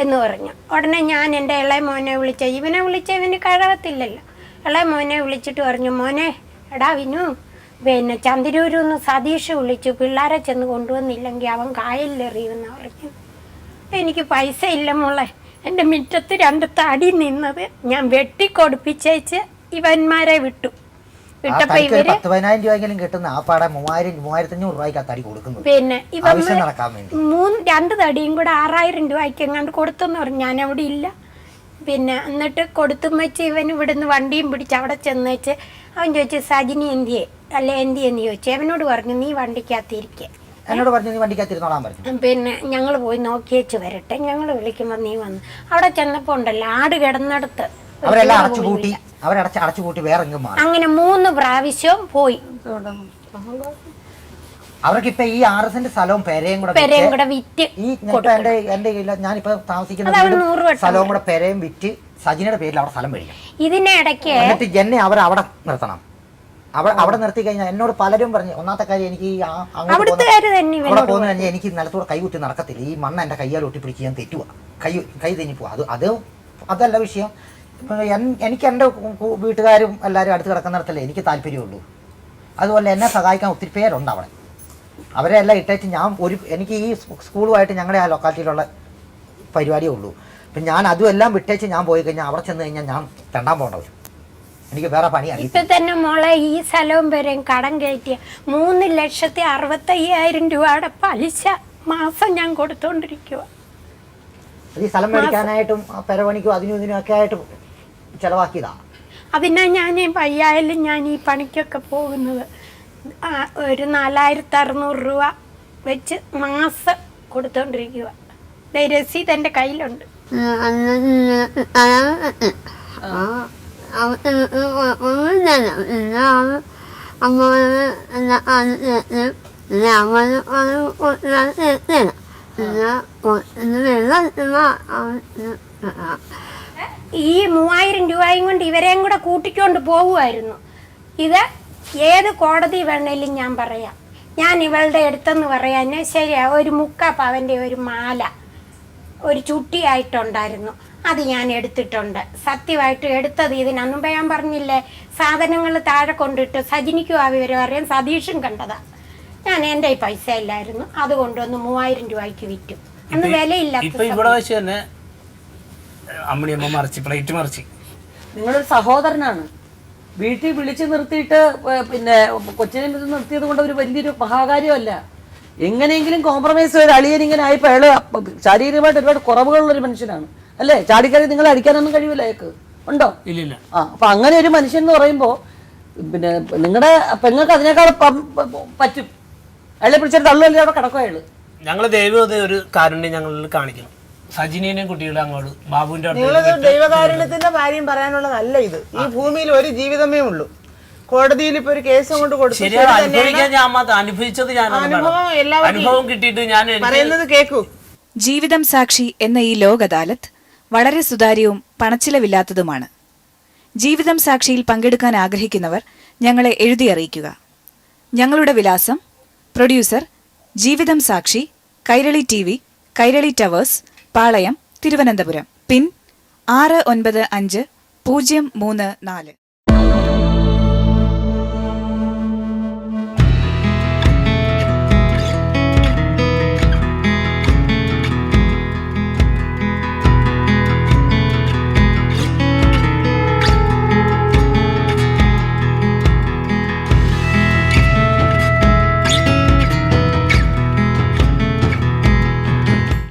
എന്ന് പറഞ്ഞു. ഉടനെ ഞാൻ എൻ്റെ ഇളയ മോനെ ഇവനെ ഇവന് കഴകത്തില്ലല്ലോ. ഇളയ മോനെ വിളിച്ചിട്ട് പറഞ്ഞു, മോനെ എടാ വിനു, പിന്നെ ചന്തിരൂരിന്ന് സതീഷ് വിളിച്ചു, പിള്ളേരെ ചെന്ന് കൊണ്ടുവന്നില്ലെങ്കിൽ അവൻ കായലിലെറിയുമെന്ന് പറഞ്ഞു. എനിക്ക് പൈസ ഇല്ല മോളെ, എൻ്റെ മുറ്റത്ത് 2 തടി നിന്നത് ഞാൻ വെട്ടിക്കൊടുപ്പിച്ചേച്ച് ഇവന്മാരെ വിട്ടു. ഇട്ടപ്പോ ഇവര് 10,000 രൂപയെങ്കിലും കിട്ടുന്ന ആ പാടെ 3,500 രൂപയ്ക്ക് ആ തടി കൊടുക്കുന്നു. പിന്നെ ആവശ്യം നടക്കാൻ വേണ്ടി 2 തടിയും കൂടെ 6,000 രൂപയ്ക്ക് എങ്ങാണ്ട് കൊടുത്തെന്ന് പറഞ്ഞു. ഞാൻ അവിടെ ഇല്ല. പിന്നെ എന്നിട്ട് കൊടുത്തും വെച്ച് ഇവൻ ഇവിടുന്ന് വണ്ടിയും പിടിച്ച് അവിടെ ചെന്ന് വെച്ച് അവൻ ചോദിച്ചു സജിനി എന്തിയെ അല്ലെ എന്തിയെന്ന് ചോദിച്ചു. അവനോട് പറഞ്ഞു നീ വണ്ടിക്കകത്തിരിക്കുക. എന്നോട് പറഞ്ഞു നീ വണ്ടിക്കകത്തിരുന്നോളാൻ പറഞ്ഞു. പിന്നെ ഞങ്ങൾ പോയി നോക്കിയേച്ച് വരട്ടെ, ഞങ്ങൾ വിളിക്കുമ്പോൾ നീ വന്നു. അവിടെ ചെന്നപ്പോ ഉണ്ടല്ലോ ആട് കിടന്നിടത്ത് അവരെല്ലാം അടച്ചുപൂട്ടി, അടച്ചുപൂട്ടി വേറെ എങ്ങും മാറി. അങ്ങനെ 3 പ്രാവശ്യം പോയി. അവർക്ക് ഇപ്പൊ ഈ 6 സെന്റ് സ്ഥലവും പെരയും കൂടെ വിറ്റ് ഈ എന്റെ ഞാനിപ്പോ താമസിക്കുന്ന സ്ഥലവും കൂടെ പെരയും വിറ്റ് സജിനയുടെ പേരിൽ അവിടെ സ്ഥലം മേടിക്കണം. ഇതിനിടയ്ക്ക് എന്നിട്ട് എന്നെ അവിടെ നിർത്തണം. അവിടെ നിർത്തി കഴിഞ്ഞാൽ എന്നോട് പലരും പറഞ്ഞു ഒന്നാമത്തെ കാര്യം എനിക്ക് അവിടെ പോകുന്ന കഴിഞ്ഞാൽ എനിക്ക് നിലത്തൂടെ കൈകുത്തി നടക്കത്തില്ല. ഈ മണ്ണ് എന്റെ കയ്യാൽ ഒട്ടിപ്പിടിച്ച് ഞാൻ തെറ്റുക, കൈ തെന്നിപ്പോവാ. അതല്ല വിഷയം. എനിക്ക് എൻ്റെ വീട്ടുകാരും എല്ലാവരും അടുത്ത് കിടക്കുന്നിടത്തല്ലേ എനിക്ക് താല്പര്യമുള്ളൂ. അതുപോലെ എന്നെ സഹായിക്കാൻ ഒത്തിരി പേരുണ്ട് അവിടെ. അവരെ എല്ലാം ഇട്ടേച്ച് ഞാൻ എനിക്ക് ഈ സ്കൂളുമായിട്ട് ഞങ്ങളുടെ ആ ലൊക്കാലിറ്റിയിലുള്ള പരിപാടിയേ ഉള്ളൂ. അപ്പം ഞാൻ അതും എല്ലാം വിട്ടേച്ച് ഞാൻ പോയി കഴിഞ്ഞാൽ അവിടെ ചെന്ന് കഴിഞ്ഞാൽ ഞാൻ തെണ്ടാൻ പോകേണ്ട വരും. എനിക്ക് വേറെ പണിയാണ്. ഇപ്പൊ തന്നെ മോളെ ഈ സ്ഥലവും വരെയും കടം കയറ്റിയ 3,65,000 രൂപയുടെ പലിശ മാസം ഞാൻ കൊടുത്തോണ്ടിരിക്കുക. ഈ സ്ഥലം മേടിക്കാനായിട്ടും പെരപണിക്കും അതിനും ഇതിനും ഒക്കെ ആയിട്ട് ചെലവാക്കിയതാ. അതിനാ ഞാൻ വയ്യായാലും ഞാൻ ഈ പണിക്കൊക്കെ പോകുന്നത്. ഒരു 4,600 രൂപ വെച്ച് മാസം കൊടുത്തോണ്ടിരിക്കുക. രസീത് എൻ്റെ കയ്യിലുണ്ട്. ഈ 3,000 രൂപയും കൊണ്ട് ഇവരെയും കൂടെ കൂട്ടിക്കൊണ്ട് പോകുമായിരുന്നു. ഇത് ഏത് കോടതി വേണേലും ഞാൻ പറയാം. ഞാൻ ഇവളുടെ അടുത്തെന്ന് പറയാൻ ശരിയാ, ഒരു 3/4 പവൻ്റെ ഒരു മാല ഒരു ചുട്ടിയായിട്ടുണ്ടായിരുന്നു. അത് ഞാൻ എടുത്തിട്ടുണ്ട്. സത്യമായിട്ട് എടുത്തത് ഇതിനു ഞാൻ പറഞ്ഞില്ലേ, സാധനങ്ങൾ താഴെ കൊണ്ടിട്ട് സജിനിക്കും ആ വിവരം അറിയാൻ സതീഷും കണ്ടതാ. ഞാൻ എൻ്റെ ഈ പൈസ ഇല്ലായിരുന്നു, അതുകൊണ്ടൊന്ന് 3,000 രൂപയ്ക്ക് വിറ്റു. അന്ന് വിലയില്ല. അമ്മണിയമ്മ മറിച്ച് പ്ലേറ്റ് മറിച്ച് നിങ്ങളൊരു സഹോദരനാണ്. വീട്ടിൽ വിളിച്ച് നിർത്തിയിട്ട് പിന്നെ കൊച്ചിനെ നിർത്തിയത് കൊണ്ട് ഒരു വലിയൊരു മഹാകാര്യമല്ല. എങ്ങനെയെങ്കിലും കോംപ്രമൈസ് ചെയ്ത് അളിയനിങ്ങനെ ആയിപ്പോ അയാള് ശാരീരികമായിട്ട് ഒരുപാട് കുറവുകളുള്ളൊരു മനുഷ്യനാണ് അല്ലേ? ചാടിക്കറി നിങ്ങളെ അടിക്കാനൊന്നും കഴിയില്ല അയാൾക്ക്, ഉണ്ടോ? ഇല്ലില്ല. അപ്പൊ അങ്ങനെ ഒരു മനുഷ്യൻ എന്ന് പറയുമ്പോ പിന്നെ നിങ്ങളുടെ പെങ്ങൾക്ക് അതിനേക്കാൾ പറ്റും. അയാളെ പിടിച്ചൊരു തള്ളുവല്ലേ അവിടെ കിടക്കും അയാള്. ഞങ്ങള് ദൈവം ഒരു കാരുണ്യം ഞങ്ങളിൽ കാണിക്കണം. സജിനേനെയും കുട്ടികളെ അങ്ങോട്ട് ബാബുവിന്റെ ദൈവകാരുണ്യത്തിന്റെ കാര്യം പറയാനുള്ളതല്ല ഇത്. ഈ ഭൂമിയിൽ ഒരു ജീവിതമേ ഉള്ളൂ. കോടതിയിൽ ഇപ്പൊ ഒരു കേസ് കൊണ്ട് കൊടുത്തു. അനുഭവം കിട്ടിയിട്ട് ഞാൻ പറയുന്നത് കേൾക്കൂ. ജീവിതം സാക്ഷി എന്ന ഈ ലോക് അദാലത്ത് വളരെ സുതാര്യവും പണച്ചിലവില്ലാത്തതുമാണ്. ജീവിതം സാക്ഷിയിൽ പങ്കെടുക്കാൻ ആഗ്രഹിക്കുന്നവർ ഞങ്ങളെ എഴുതി അറിയിക്കുക. ഞങ്ങളുടെ വിലാസം: പ്രൊഡ്യൂസർ, ജീവിതം സാക്ഷി, കൈരളി TV, കൈരളി ടവേഴ്സ്, പാളയം, തിരുവനന്തപുരം. പിൻ 695034.